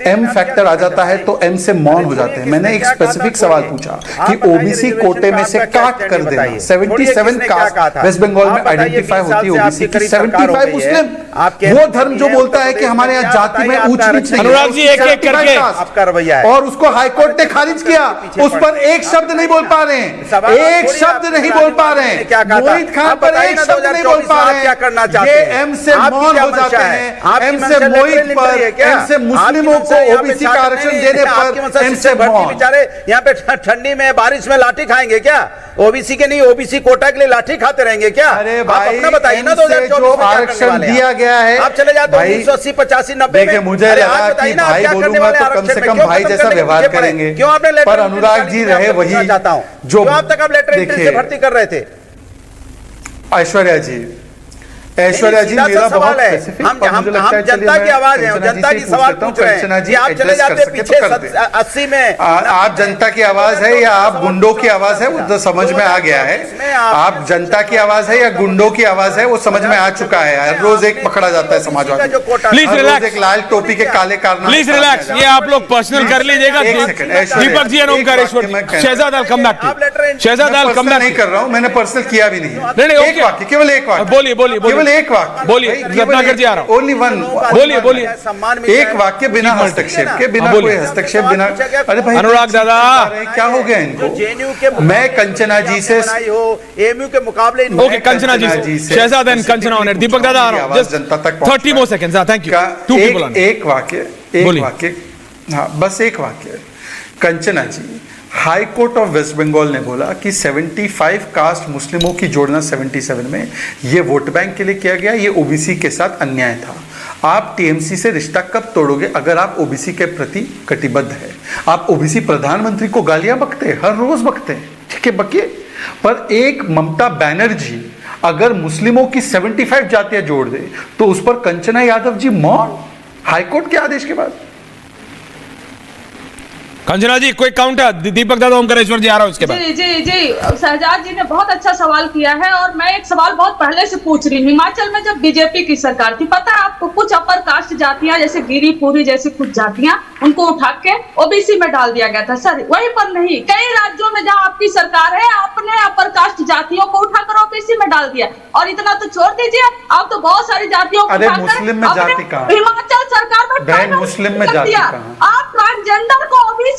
एम फैक्टर आ जाता है तो एम से मौन हो जाते हैं। मैंने एक स्पेसिफिक सवाल पूछा कि ओबीसी कोटे में से काट कर देना, 77 कास्ट वेस्ट बंगाल में आइडेंटिफाई होती है ओबीसी की, 75 मुस्लिम। वो धर्म जो बोलता है कि हमारे यहाँ जाति में ऊंच नीच नहीं, अनुराग जी एक एक करके आपका रवैया है, और उसको हाईकोर्ट ने खारिज किया। उस पर एक शब्द नहीं बोल पा रहे हैं, एक शब्द नहीं बोल पा रहे हैं। मोहित खान पर एक शब्द नहीं बोल पा रहे हैं। क्या करना चाहते ये हैं? एम से मौन हो जाते हैं, एम से मोहित पर, एम से मुस्लिमों को ओबीसी का आरक्षण देने पर एम से मौन। बेचारे यहाँ पे ठंडी में बारिश में लाठी खाएंगे क्या? ओबीसी के नहीं, ओबीसी कोटा के लिए लाठी खाते रहेंगे क्या? अरे भाई, अपना बताइए ना, जो आरक्षण दिया गया है, आप चले जाते हैं 1980, 85, 90 देखिए मुझे लगा कि भाई बोलूंगा तो कम से कम भाई जैसा व्यवहार करेंगे, पर अनुराग जी रहे वही जो आप तक आप लेटर से भर्ती कर रहे थे। ऐश्वर्या जी मेरा बहुत हम जनता की आवाज है, जनता की सवाल पूछ रहे हैं कि आप चले जाते पीछे 80 में। आप जनता की आवाज है या आप गुंडों की आवाज है, वो तो समझ में आ गया है। आप जनता की आवाज है या गुंडों की आवाज है, वो समझ में आ चुका है। हर रोज एक पकड़ा जाता है समाजवादी, प्लीज रिलैक्स, एक लाल टोपी के काले कारनामे। प्लीज रिलैक्स, ये आप लोग पर्सनल कर लीजिएगा। Deepak ji and Omkareshwar, Shehzad I'll come back, Shehzad I'll come back. नहीं कर रहा हूं, मैंने पर्सनल किया भी नहीं। एक वाक्य, केवल एक वाक्य, बोलिए एक वाक्य बोलिए, रत्नाकर जी आ रहा हूं। ओनली वन, बोलिए एक वाक्य, बिना हस्तक्षेप के, बिना कोई हस्तक्षेप, बिना। अरे भाई अनुराग दादा, क्या हो गया इनको? मैं कंचना जी से एमयू के मुकाबले, ओके कंचना जी से, शहजाद एंड कंचना ऑनर, दीपक दादा आ रहा हूं, जस्ट जनता तक 30 मोर सेकंड्स। Thank you. एक वाक्य, हाँ बस एक वाक्य। Kanchana ji, high court of West Bengal ने बोला कि 75 कास्ट मुस्लिमों की जोड़ना 77 में, ये वोट बैंक के लिए किया गया, ये ओबीसी के साथ अन्याय था। आप टीएमसी से रिश्ता कब तोड़ोगे अगर आप ओबीसी के प्रति कटिबद्ध है? आप ओबीसी प्रधानमंत्री को गालियां बकते हैं, हर रोज बकते हैं, ठीक है बकिए, पर एक ममता बनर्जी अगर मुस्लिमों की 75 जातियां जोड़ दे तो उस पर कंचना यादव जी मौन, हाईकोर्ट के आदेश के बाद। कंचना जी कोई काउंटर, दीपक दादा ओमकारेश्वर जी आ रहा हूं उसके बाद। जी शहजाद जी ने बहुत अच्छा सवाल किया है, और मैं एक सवाल बहुत पहले से पूछ रही हूँ। हिमाचल में जब बीजेपी की सरकार थी, पता है आपको, कुछ अपर कास्ट जातियां जैसे गिरी पूरी जैसी कुछ जातियां, उनको उठा के ओबीसी में डाल दिया गया था। सर वहीं पर नहीं, कई राज्यों में जहाँ आपकी सरकार है, आपने अपर कास्ट जातियों को उठाकर ओबीसी में डाल दिया। और इतना तो छोड़ दीजिए, आप तो बहुत सारी जातियों को मुस्लिम में जाति कहाँ? हिमाचल सरकार में मुस्लिम में जाति कहाँ? आप ट्रांसजेंडर को ओबीसी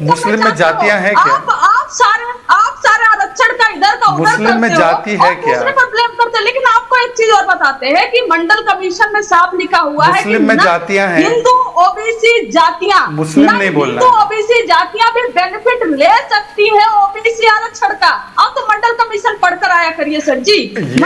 मुस्लिम में जातियां हैं क्या? आप सारे आरक्षण का इधर का उधर मुस्लिम में जाति है क्या? दूसरे पर ब्लेम करते हैं। लेकिन आपको एक चीज और बताते हैं कि मंडल कमीशन में साफ लिखा हुआ है कि मुस्लिम में जातियां हैं, हिंदू ओबीसी जातियां, मुस्लिम नहीं बोलना, हिंदू ओबीसी जातियां भी बेनिफिट ले सकती है ओबीसी आरक्षण का। आप तो मंडल कमीशन पढ़कर आया करिए सर जी,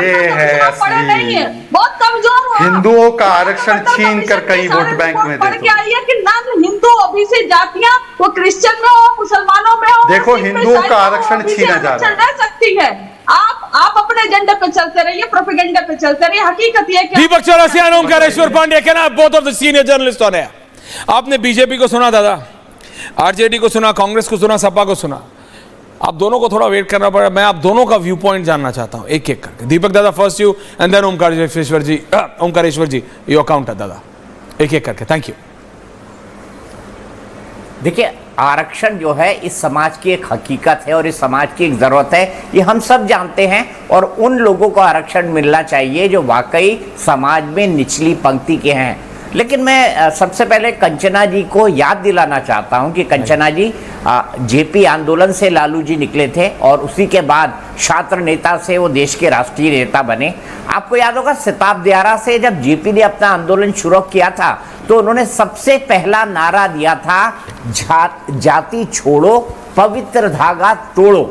ये है पढ़े नहीं है, बहुत कमजोर हो। हिंदुओं का आरक्षण छीन कर कहीं वोट बैंक में पढ़ के आइए कि नन हिंदू ओबीसी जातियां, वो क्रिश्चियन में हो, मुसलमानों में हो, देखो हिंदुओं का आरक्षण छीना जा रहा है। रह सकती है। आप अपने एजेंडे पे चलते रहिए, प्रोपेगेंडा पे चलते रहिए। हकीकत ये कि Deepak Chaurasia, Omkareshwar Pandey, can I both of the senior journalist on air. आपने बीजेपी को सुना दादा, आरजेडी को सुना, कांग्रेस को सुना, सपा को सुना, आप दोनों को थोड़ा वेट करना पड़ा। मैं आप दोनों का व्यू पॉइंट जानना चाहता हूं एक एक करके। दीपक दादा first you and then Omkareshwar ji your counter दादा, एक एक करके। Thank you. देखिए, आरक्षण जो है इस समाज की एक हकीकत है और इस समाज की एक ज़रूरत है, ये हम सब जानते हैं। और उन लोगों को आरक्षण मिलना चाहिए जो वाकई समाज में निचली पंक्ति के हैं। लेकिन मैं सबसे पहले कंचना जी को याद दिलाना चाहता हूं कि कंचना जी जेपी आंदोलन से लालू जी निकले थे और उसी के बाद छात्र नेता से वो देश के राष्ट्रीय नेता बने। आपको याद होगा सिताब दियारा से जब जेपी ने अपना आंदोलन शुरू किया था तो उन्होंने सबसे पहला नारा दिया था जाति छोड़ो पवित्र धागा तोड़ो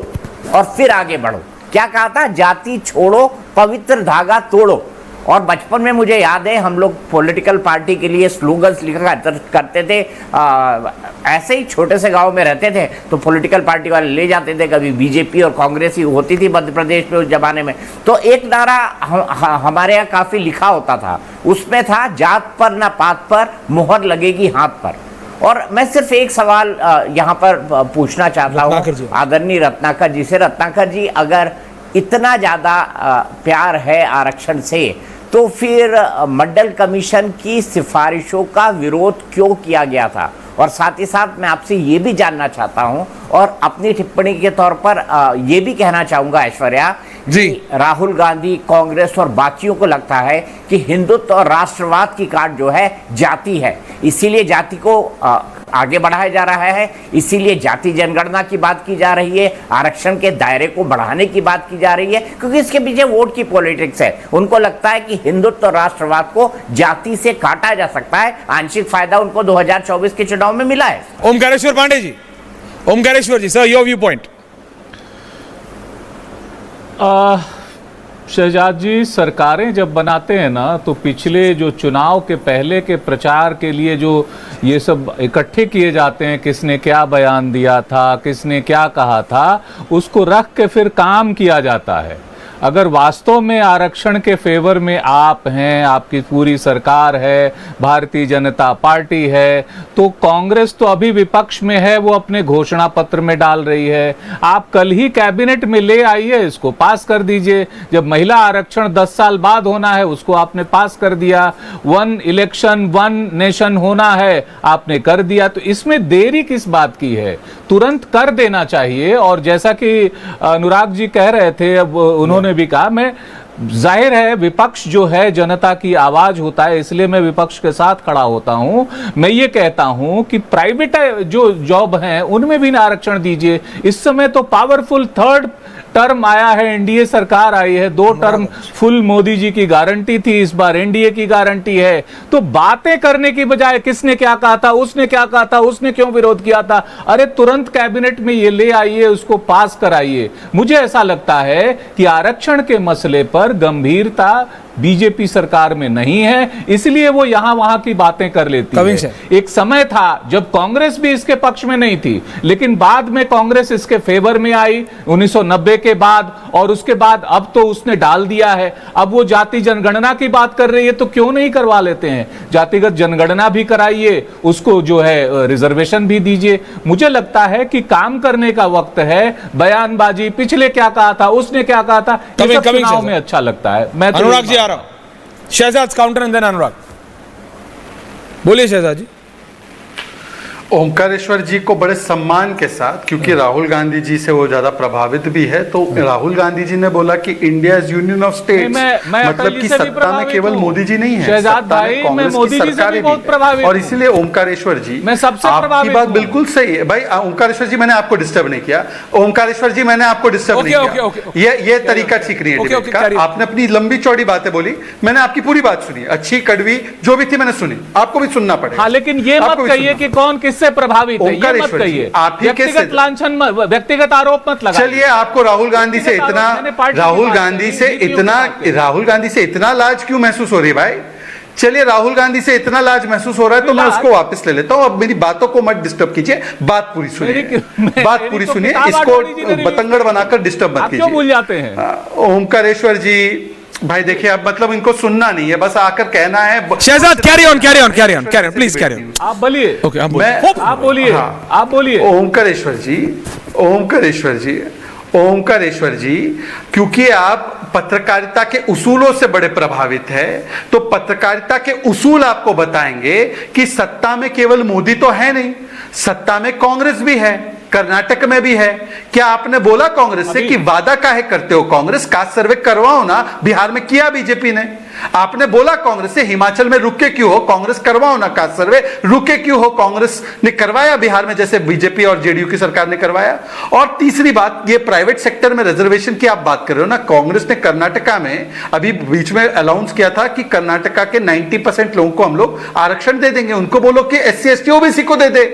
और फिर आगे बढ़ो। क्या कहा था? जाति छोड़ो, पवित्र धागा तोड़ो। और बचपन में मुझे याद है हम लोग पॉलिटिकल पार्टी के लिए स्लोगन्स लिखा करते थे। ऐसे ही छोटे से गांव में रहते थे तो पॉलिटिकल पार्टी वाले ले जाते थे, कभी बीजेपी और कांग्रेस ही होती थी मध्य प्रदेश में उस जमाने में। तो एक नारा हमारे यहाँ काफी लिखा होता था, उसमें था जात पर ना पात पर मोहर लगेगी हाथ पर। और मैं सिर्फ एक सवाल यहाँ पर पूछना चाहता हूँ आदरणीय रत्नाकर जी से। रत्नाकर जी, अगर इतना ज़्यादा प्यार है आरक्षण से तो फिर मंडल कमीशन की सिफारिशों का विरोध क्यों किया गया था? और साथ ही साथ मैं आपसे ये भी जानना चाहता हूँ और अपनी टिप्पणी के तौर पर ये भी कहना चाहूँगा ऐश्वर्या जी, राहुल गांधी, कांग्रेस और बाकियों को लगता है कि हिंदुत्व और राष्ट्रवाद की काट जो है जाति है, इसीलिए जाति को आगे बढ़ाया जा रहा है, इसीलिए जाति जनगणना की बात की जा रही है, आरक्षण के दायरे को बढ़ाने की बात की जा रही है, क्योंकि इसके पीछे वोट की पॉलिटिक्स है। उनको लगता है कि हिंदुत्व और राष्ट्रवाद को जाति से काटा जा सकता है। आंशिक फायदा उनको 2024 के चुनाव में मिला है। Omkareshwar Pandey ji, Omkareshwar ji sir, your view point. Shehzad ji, सरकारें जब बनाते हैं ना तो पिछले जो चुनाव के पहले के प्रचार के लिए जो ये सब इकट्ठे किए जाते हैं, किसने क्या बयान दिया था, किसने क्या कहा था, उसको रख के फिर काम किया जाता है। अगर वास्तव में आरक्षण के फेवर में आप हैं, आपकी पूरी सरकार है, भारतीय जनता पार्टी है, तो कांग्रेस तो अभी विपक्ष में है, वो अपने घोषणा पत्र में डाल रही है। आप कल ही कैबिनेट में ले आइए, इसको पास कर दीजिए। जब महिला आरक्षण 10 साल बाद होना है, उसको आपने पास कर दिया। 1 इलेक्शन 1 नेशन होना है, आपने कर दिया। तो इसमें देरी किस बात की है? तुरंत कर देना चाहिए। और जैसा कि अनुराग जी कह रहे थे, अब उन्होंने भी कहा, मैं जाहिर है विपक्ष जो है जनता की आवाज होता है, इसलिए मैं विपक्ष के साथ खड़ा होता हूं। मैं ये कहता हूं कि प्राइवेट जो जॉब हैं उनमें भी आरक्षण दीजिए। इस समय तो पावरफुल 3rd टर्म आया है, एनडीए सरकार आई है, 2 टर्म फुल मोदी जी की गारंटी थी, इस बार एनडीए की गारंटी है। तो बातें करने की बजाय किसने क्या कहा था, उसने क्या कहा था, उसने क्यों विरोध किया था, अरे तुरंत कैबिनेट में ये ले आइए, उसको पास कराइए। मुझे ऐसा लगता है कि आरक्षण के मसले पर गंभीरता बीजेपी सरकार में नहीं है, इसलिए वो यहां वहां की बातें कर लेती है। एक समय था जब कांग्रेस भी इसके पक्ष में नहीं थी, लेकिन बाद में कांग्रेस इसके फेवर में आई 1990 के बाद, और उसके बाद अब तो उसने डाल दिया है। अब वो जाति जनगणना की बात कर रही है, तो क्यों नहीं करवा लेते हैं? जातिगत जनगणना भी कराइए, उसको जो है रिजर्वेशन भी दीजिए। मुझे लगता है कि काम करने का वक्त है। बयानबाजी, पिछले क्या कहा था, उसने क्या कहा था, चुनाव में अच्छा लगता है। मैं अनुराग जी आ रहा हूं। शहजाद काउंटर एंड देन अनुराग। बोलिए शहजाद जी। ओमकारेश्वर जी को बड़े सम्मान के साथ, क्योंकि राहुल गांधी जी से वो ज्यादा प्रभावित भी है, तो राहुल गांधी जी ने बोला कि India is union of states, मतलब कि सत्ता में केवल मोदी जी नहीं है, शहजाद भाई, मैं मोदी जी से भी बहुत प्रभावित, और इसीलिए ओमकारेश्वर जी, मैं सबसे प्रभावित, आपकी बात बिल्कुल सही है भाई। ओमकारेश्वर जी, मैंने आपको डिस्टर्ब नहीं किया। ओमकारेश्वर जी, मैंने आपको डिस्टर्ब नहीं किया। ये तरीका ठीक नहीं है डिबेट का। आपने अपनी लंबी चौड़ी बातें बोली, मैंने आपकी पूरी बात सुनी, अच्छी कड़वी जो भी थी मैंने सुनी, आपको भी सुनना पड़ेगा। लेकिन ये मत कहिए कि कौन किस से प्रभावित है, ये मत कहिए। व्यक्तिगत लांछन, व्यक्तिगत आरोप मत लगाइए। चलिए, आपको राहुल गांधी से इतना लाज क्यों महसूस हो रही है भाई? चलिए, राहुल गांधी से इतना लाज महसूस हो रहा है तो मैं उसको वापस ले लेता हूं। अब मेरी बातों को मत डिस्टर्ब कीजिए, बात पूरी सुनिए, बात पूरी सुनिए, इसको बतंगड़ बनाकर डिस्टर्ब मत कीजिए। क्यों भूल जाते हैं? ओमकारेश्वर जी भाई, देखिए, अब मतलब इनको सुनना नहीं है, बस आकर कहना है। Shehzad, carry on please, carry on. आप बोलिए। ओके, आप बोलिए। ओमकारेश्वर जी, क्योंकि आप पत्रकारिता के उसूलों से बड़े प्रभावित है, तो पत्रकारिता के उसूल आपको बताएंगे कि सत्ता में केवल मोदी तो है नहीं, सत्ता में कांग्रेस भी है, कर्नाटक में भी है। क्या आपने बोला कांग्रेस से कि वादा काहे करते हो, कांग्रेस कास्ट सर्वे करवाओ ना? बिहार में किया बीजेपी ने। आपने बोला कांग्रेस से हिमाचल में रुके क्यों हो, कांग्रेस करवाओ ना कास्ट सर्वे, रुके क्यों हो? कांग्रेस ने करवाया बिहार में, जैसे बीजेपी और जेडीयू की सरकार ने करवाया। और तीसरी बात, ये प्राइवेट सेक्टर में रिजर्वेशन की आप बात कर रहे हो ना, कांग्रेस ने कर्नाटका में अभी बीच में अनाउंस किया था कि कर्नाटका के 90% लोगों को हम लोग आरक्षण दे देंगे। उनको बोलो कि SC ST OBC को दे दे।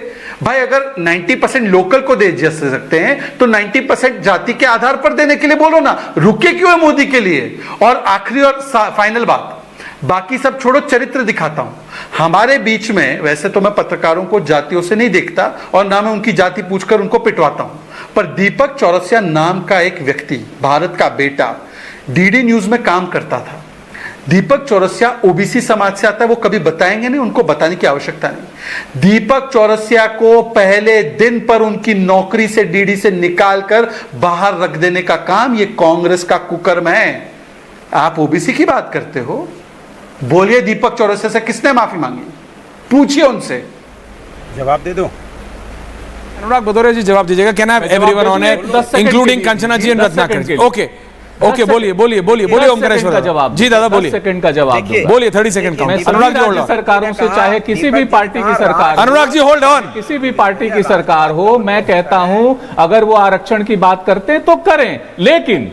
भाई अगर 90% लोकल को दे सकते हैं तो 90% जाति के आधार पर देने के लिए बोलो ना, रुके क्यों है मोदी के लिए। और आखिरी और फाइनल बात, बाकी सब छोड़ो, चरित्र दिखाता हूं। हमारे बीच में, वैसे तो मैं पत्रकारों को जातियों से नहीं देखता और ना मैं उनकी जाति पूछकर उनको पिटवाता हूं, पर दीपक चौरसिया नाम का एक व्यक्ति, भारत का बेटा, डीडी न्यूज में काम करता था। दीपक चौरसिया ओबीसी समाज से आता है, वो कभी बताएंगे नहीं, उनको बताने की आवश्यकता नहीं। दीपक चौरसिया को पहले दिन पर उनकी नौकरी से, डीडी से निकालकर बाहर रख देने का काम ये कांग्रेस का कुकर्म है। आप ओबीसी की बात करते हो, बोलिए दीपक चौरसिया से किसने माफी मांगी, पूछिए उनसे, जवाब दे दो। अनुराग भदौरिया जी जवाब दीजिएगा। Can I have everyone on it including Kanchana ji and Ratnakar ji? Okay okay, बोलिए बोलिए बोलिए बोलिए ओमकारेश्वर का जवाब जी, दादा बोलिए, सेकंड का जवाब बोलिए, 30 सेकंड का। अनुराग जी होल्ड ऑन, सरकारों से चाहे किसी भी पार्टी की सरकार, अनुराग जी होल्ड ऑन, किसी भी पार्टी की सरकार हो, मैं कहता हूं अगर वो आरक्षण की बात करते हैं तो करें, लेकिन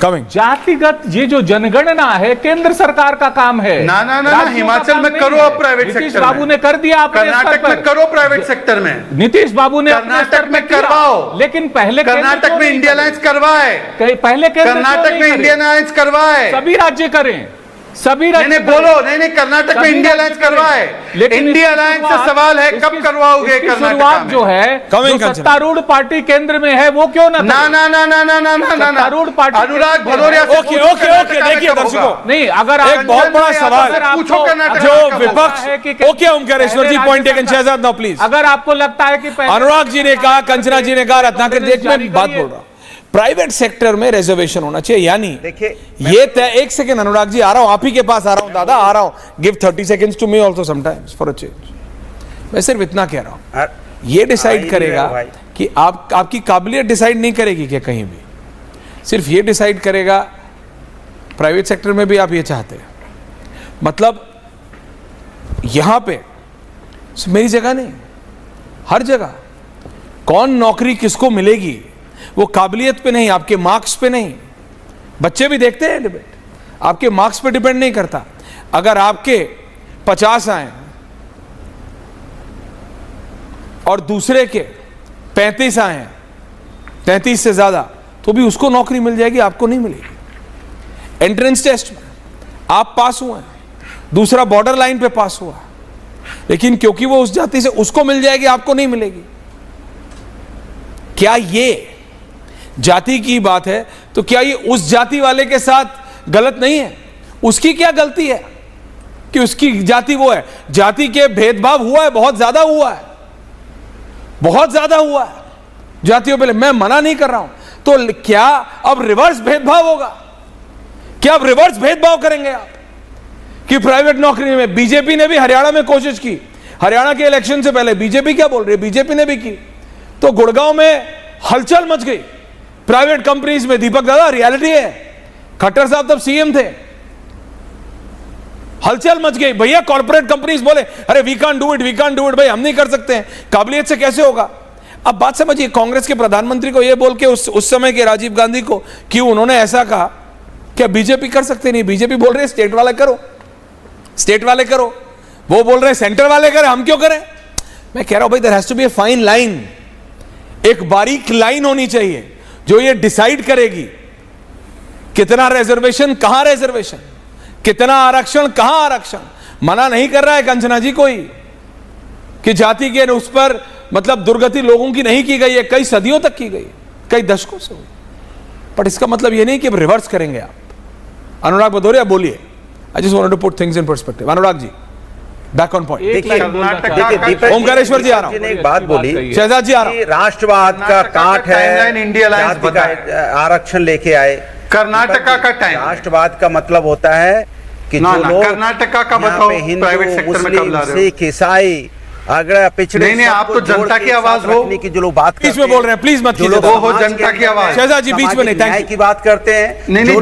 जातिगत ये जो जनगणना है केंद्र सरकार का काम है। ना ना ना, हिमाचल में करो अब प्राइवेट सेक्टर में। नीतीश बाबू ने कर दिया, कर्नाटक में करो प्राइवेट सेक्टर में, नीतीश बाबू ने कर्नाटक में करवाओ, लेकिन पहले कर्नाटक में इंडिया अलायंस करवाए, पहले कर्नाटक में इंडियन अलायंस करवाए, सभी राज्य करें, सभी नहीं बोलो, नहीं कर्नाटक में इंडिया अलायंस करवाए, लेकिन इंडिया अलायंस से सवाल है कब करवाओगे कर्नाटक जो है, जो सत्तारूढ़ पार्टी केंद्र में है वो क्यों ना ना ना ना ना ना ना ना ना सत्तारूढ़ पार्टी अनुराग भदौरिया से ओके ओके ओके, देखिए दर्शकों, नहीं अगर एक बहुत बड़ा सवाल पूछो कर्नाटक जो विपक्ष, okay Omkareshwar ji point taken, Shehzad now please. अगर आपको लगता है कि अनुराग जी ने कहा, कंचना जी ने कहा, रत्नाकर जी, मैं बात बोल रहा हूं, प्राइवेट सेक्टर में रिजर्वेशन होना चाहिए, यानी देखिए ये तय। एक सेकंड अनुराग जी, आ रहा हूं, आप ही के पास आ रहा हूं, दादा आ रहा हूं, give 30 seconds to me also sometimes for a change. मैं सिर्फ इतना कह रहा हूं, ये डिसाइड करेगा कि आपकी काबिलियत डिसाइड नहीं करेगी क्या कहीं भी, सिर्फ ये डिसाइड करेगा प्राइवेट सेक्टर में भी आप ये चाहते हैं, मतलब यहां पे मेरी जगह नहीं, हर जगह कौन नौकरी किसको मिलेगी वो काबिलियत पे नहीं, आपके मार्क्स पे नहीं। बच्चे भी देखते हैं डिबेट, आपके मार्क्स पे डिपेंड नहीं करता। अगर आपके 50 आए और दूसरे के 35 आए हैं, 33 से ज्यादा, तो भी उसको नौकरी मिल जाएगी, आपको नहीं मिलेगी। एंट्रेंस टेस्ट में आप पास हुए हैं, दूसरा बॉर्डर लाइन पे पास हुआ, लेकिन क्योंकि वो उस जाति से, उसको मिल जाएगी, आपको नहीं मिलेगी। क्या ये जाति की बात है तो क्या ये उस जाति वाले के साथ गलत नहीं है? उसकी क्या गलती है कि उसकी जाति वो है? जाति के भेदभाव हुआ है, बहुत ज्यादा हुआ है, बहुत ज्यादा हुआ है जातियों पे, मैं मना नहीं कर रहा हूं, तो क्या अब रिवर्स भेदभाव होगा? क्या अब रिवर्स भेदभाव करेंगे आप कि प्राइवेट नौकरी में? बीजेपी ने भी हरियाणा में कोशिश की, हरियाणा के इलेक्शन से पहले बीजेपी क्या बोल रही है, बीजेपी ने भी की, तो गुड़गांव में हलचल मच गई प्राइवेट कंपनीज में। दीपक दादा रियलिटी है, खट्टर साहब तब सीएम थे, हलचल मच गई भैया। कॉर्पोरेट कंपनीज बोले अरे we can't do it, we can't do it, भाई हम नहीं कर सकते हैं, काबिलियत से कैसे होगा? अब बात समझिए, कांग्रेस के प्रधानमंत्री को यह बोल के उस समय के राजीव गांधी को क्यों उन्होंने ऐसा कहा, क्या बीजेपी कर सकते नहीं? बीजेपी बोल रहे स्टेट वाले करो, स्टेट वाले करो, वो बोल रहे सेंटर वाले करें, हम क्यों करें? मैं कह रहा हूं भाई there has to be a fine line, एक बारीक लाइन होनी चाहिए जो ये डिसाइड करेगी कितना रिजर्वेशन, कहां रिजर्वेशन, कितना आरक्षण, कहां आरक्षण। मना नहीं कर रहा है कंचना जी कोई कि जाति के उस पर मतलब दुर्गति लोगों की नहीं की गई है, कई सदियों तक की गई, कई दशकों से हुई, पर इसका मतलब ये नहीं कि अब रिवर्स करेंगे आप। अनुराग भदौरिया बोलिए, I just wanted to put things in perspective. Anurag ji back on point. देखिए ओमकारेश्वर जी आ रहा हूं, एक बात बोली, शहजाद जी आ रहा हूं, राष्ट्रवाद का काट है, इंडिया अलायंस आरक्षण लेके आए, कर्नाटका का टाइम, राष्ट्रवाद का मतलब होता है कि जो लोग कर्नाटका का बताओ, प्राइवेट सेक्टर में कब ला रहे हो? सिख, ईसाई, अगर पिछड़े, नहीं आप तो जनता की आवाज हो, की जो लोग बात बीच में बोल रहे हैं, प्लीज मत कीजिए, वो हो जनता की आवाज। शहजाद जी बीच में नहीं, थैंक यू की बात करते हैं, नहीं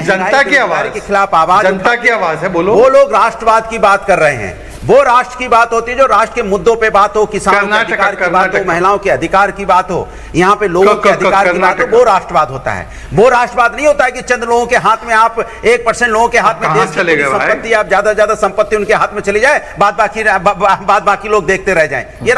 जनता की आवाज के खिलाफ आवाज, जनता की आवाज है, बोलो। वो लोग राष्ट्रवाद की बात कर रहे हैं, वो राष्ट्र की बात होती है जो राष्ट्र के मुद्दों पे बात हो, किसानों के अधिकार की बात हो, महिलाओं के अधिकार की बात हो, यहाँ पे लोगों के अधिकार की बात हो, वो राष्ट्रवाद होता है। वो राष्ट्रवाद नहीं होता है कि चंद लोगों के हाथ में, आप 1% लोगों के हाथ में देश की संपत्ति, आप ज्यादा संपत्ति उनके हाथ में चली जाए, बाद बाकी लोग देखते रह जाएं। ये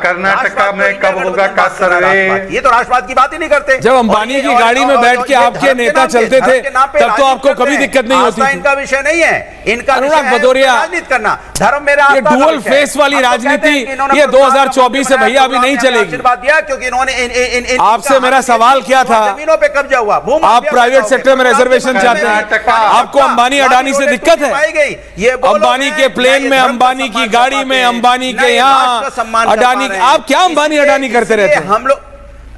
कर्नाटका में कब होगा का सर्वे? ये तो राष्ट्रवाद की बात ही नहीं करते। जब अंबानी की गाड़ी में बैठ के आपके नेता चलते थे तब तो आपको कभी दिक्कत नहीं होती थी। इनका विषय नहीं है, इनका अनुराग भदौरिया, राजनीति करना, धर्म मेरा ये डुअल फेस वाली राजनीति ये 2024 से भैया अभी नहीं चलेगी। आशीर्वाद दिया क्योंकि इन्होंने आपसे मेरा सवाल क्या था, जमीनों पे कब्जा हुआ, आप प्राइवेट सेक्टर में रिजर्वेशन चाहते हैं, आपको अंबानी अडानी से दिक्कत है? अंबानी के प्लेन में, अंबानी की गाड़ी में, अंबानी के यहाँ अडानी, आप क्या अंबानी अडानी करते रहते हैं? हम लोग,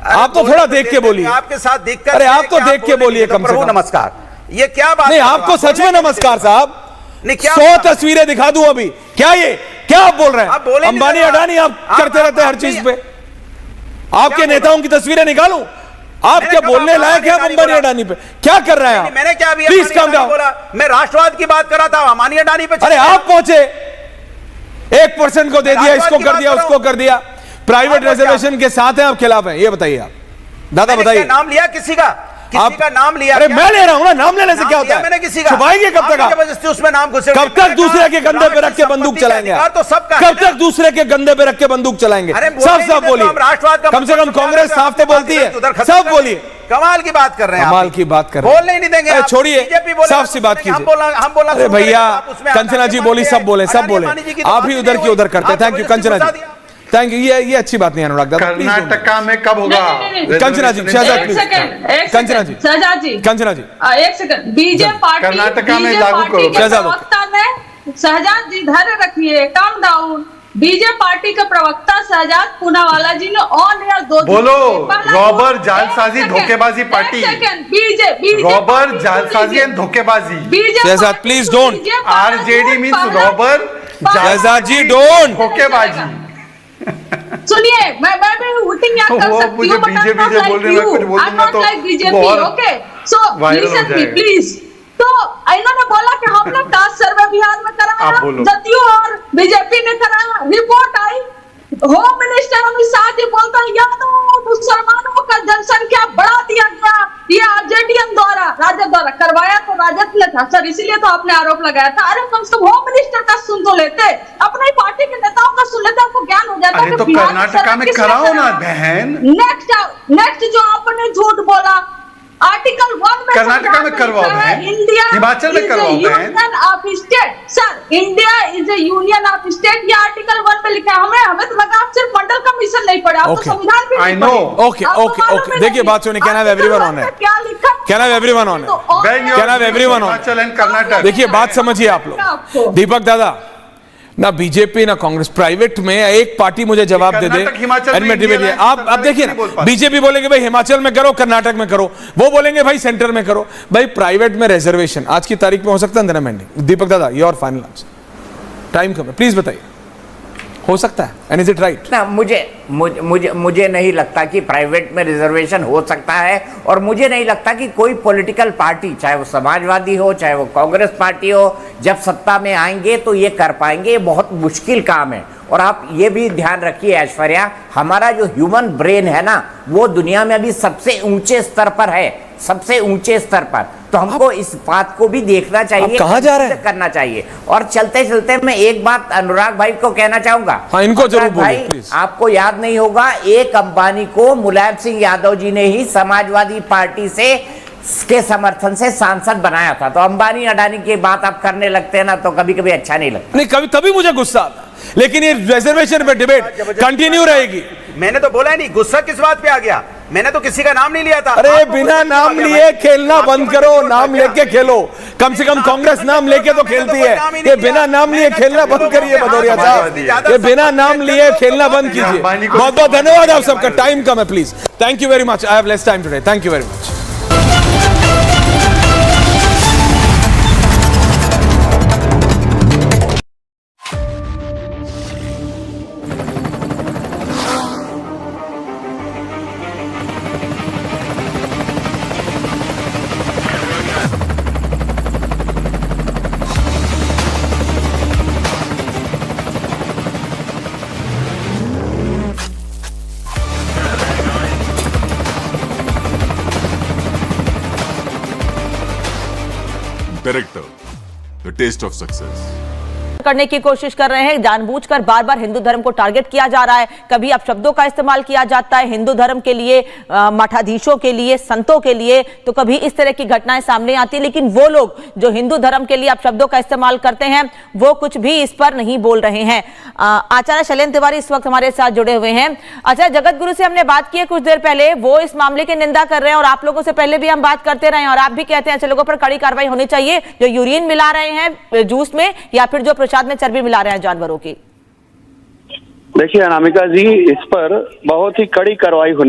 आप तो थोड़ा देख के बोलिए, आपके साथ दिक्कत, अरे आप तो देख के बोलिए कम से कम। नमस्कार, ये क्या बात? नहीं, आपको सच में नमस्कार साहब। 100 तस्वीरें दिखा दूं अभी, क्या ये क्या आप बोल रहे हैं? अंबानी अडानी आप करते रहते हैं हर चीज पे। आपके नेताओं की तस्वीरें निकालूं? आप क्या बोलने लायक है? अंबानी अडानी पे क्या कर रहे हैं आप? मैंने क्या प्लीज कम डाउन। मैं राष्ट्रवाद की बात कर रहा था, अंबानी अडानी पे। अरे आप पहुंचे, 1% को दे दिया, इसको कर दिया, उसको कर दिया, प्राइवेट रिजर्वेशन के साथ हैं आप, खिलाफ हैं? ये बताइए आप दादा, बताइए। नाम लिया किसी का नाम लिया? अरे मैं ले रहा हूं ना, नाम लेने से क्या होता है? मैंने किसी का छुपाएंगे कब तक? जबरदस्ती उसमें नाम घुसे, कब तक दूसरे के कंधे पे रख के बंदूक चलाएंगे? तो सबका, कब तक दूसरे के कंधे पे रख के बंदूक चलाएंगे? सब बोलिए, कम से कम कांग्रेस साफ तो बोलती है, सब बोलिए। कमाल की बात कर रहे हैं, कमाल की बात कर रहे हैं, बोलने ही नहीं देंगे। छोड़िए, साफ सी बात कीजिए। हम बोला अरे भैया, कंचना जी बोली, सब बोले, सब बोले, आप ही उधर की उधर करते। Thank you Kanchana ji, thank you. ये अच्छी बात नहीं अनुराग दादा। कर्नाटका में कब होगा? कंचना जी, शहजाद प्लीज, कंचना जी, शहजाद जी, कंचना जी, एक सेकंड। बीजेपी पार्टी कर्नाटका में लागू करो। प्रवक्ता ने, शहजाद जी धैर्य रखिए, काम डाउन। बीजेपी पार्टी के प्रवक्ता शहजाद पूनावाला जी ने ऑन एयर 2 बोलो, रॉबर जालसाजी धोखेबाजी पार्टी, रॉबर जालसाजी एंड धोखेबाजी। Shehzad please don't, RJD means robber, Shehzad ji don't, धोखेबाजी। सुनिए, मैं भी वोटिंग याद कर सकती हूं, मुझे बीजेपी से बोल रहे हैं, कुछ बोल दूंगा तो BJP, okay? So listen me please. तो इन्होंने बोला कि हमने कास्ट सर्वे बिहार में कराया, जदयू और बीजेपी ने कराया, रिपोर्ट आई, होम मिनिस्टर अमित शाह जी बोलता है यादव मुसलमानों का जनसंख्या बढ़ा दिया गया, ये आरजेडीएम द्वारा, राजद द्वारा करवाया, तो राजद ने था सर, इसीलिए तो आपने आरोप लगाया था। अरे कम से कम होम मिनिस्टर का सुन तो लेते, अपनी पार्टी के नेताओं का सुन लेते, आपको ज्ञान हो जाता। अरे तो कर्नाटका में कराओ ना बहन। नेक्स्ट जो आपने झूठ बोला, आर्टिकल 1 में कर्नाटका में करवाओ बहन, इंडिया हिमाचल में करवाओ बहन। Union of state, sir India is A union of state, ये आर्टिकल 1 में लिखा है। हमें तो लगा आप सिर्फ मंडल कमीशन नहीं पढ़े, आपको संविधान भी नहीं पढ़े। ओके, देखिए बात सुनिए, कैन हैव एवरीवन ऑन है, क्या लिखा, कैन हैव एवरीवन ऑन है, can have everyone on. Himachal and Karnataka. देखिए बात समझिए आप लोग, दीपक दादा, ना बीजेपी ना कांग्रेस, प्राइवेट में एक पार्टी मुझे जवाब दे दे। आप देखिए ना, बीजेपी बोलेंगे भाई हिमाचल में करो, कर्नाटक में करो, वो बोलेंगे भाई सेंटर में करो। भाई प्राइवेट में रिजर्वेशन आज की तारीख में हो सकता है अमेंडिंग? दीपक दादा, योर फाइनल आंसर, टाइम कम है, प्लीज बताइए, हो सकता है? And is it right? ना, मुझे नहीं लगता कि प्राइवेट में रिजर्वेशन हो सकता है, और मुझे नहीं लगता कि कोई पॉलिटिकल पार्टी, चाहे वो समाजवादी हो, चाहे वो कांग्रेस पार्टी हो, जब सत्ता में आएंगे तो ये कर पाएंगे। ये बहुत मुश्किल काम है। और आप ये भी ध्यान रखिए ऐश्वर्या, हमारा जो ह्यूमन ब्रेन है ना, वो दुनिया में अभी सबसे ऊंचे स्तर पर है, सबसे ऊंचे स्तर पर। तो हमको इस बात को भी देखना चाहिए, कहां जा रहे हैं, करना चाहिए। और चलते चलते मैं एक बात अनुराग भाई को कहना चाहूंगा। हाँ, इनको जरूर बोलिए प्लीज। आपको याद नहीं होगा, एक अंबानी को मुलायम सिंह यादव जी ने ही समाजवादी पार्टी से के समर्थन से सांसद बनाया था। तो अंबानी अडानी की बात आप करने लगते हैं ना, तो कभी कभी अच्छा नहीं लगता। नहीं, कभी तभी मुझे गुस्सा आता, लेकिन ये रिजर्वेशन पे डिबेट कंटिन्यू रहेगी। मैंने तो बोला ही नहीं, गुस्सा किस बात पे आ गया? मैंने तो किसी का नाम नहीं लिया था। अरे बिना नाम लिए खेलना बंद करो, नाम लेके खेलो। कम से कम कांग्रेस नाम लेके तो खेलती है, ये बिना नाम लिए खेलना बंद करिए भदौरिया साहब, ये बिना नाम लिए खेलना बंद कीजिए। बहुत बहुत धन्यवाद आप सबका, टाइम कम है please. Thank you very much, I have less time today, thank you very much. character, the taste of success. करने की कोशिश कर रहे हैं, जानबूझकर बार बार हिंदू धर्म को टारगेट किया जा रहा है। कभी अपशब्दों का इस्तेमाल किया जाता है हिंदू धर्म के लिए, मठाधीशों के लिए, संतों के लिए, तो कभी इस तरह की घटनाएं सामने आती है। लेकिन वो लोग जो हिंदू धर्म के लिए अपशब्दों का इस्तेमाल करते हैं वो कुछ भी इस पर नहीं बोल रहे हैं। आचार्य शैलेंद्र तिवारी इस वक्त हमारे साथ जुड़े हुए हैं। आचार्य जगत गुरु से हमने बात की है कुछ देर पहले, वो इस मामले की निंदा कर रहे हैं और आप लोगों से पहले भी हम बात करते रहे और आप भी कहते हैं ऐसे लोगों पर कड़ी कार्रवाई होनी चाहिए जो यूरिन मिला रहे हैं जूस में या फिर जो प्रसाद में चर्बी मिला रहे हैं जानवरों की। देखिए अनामिका जी, इस पर बहुत ही कड़ी कार्रवाई होनी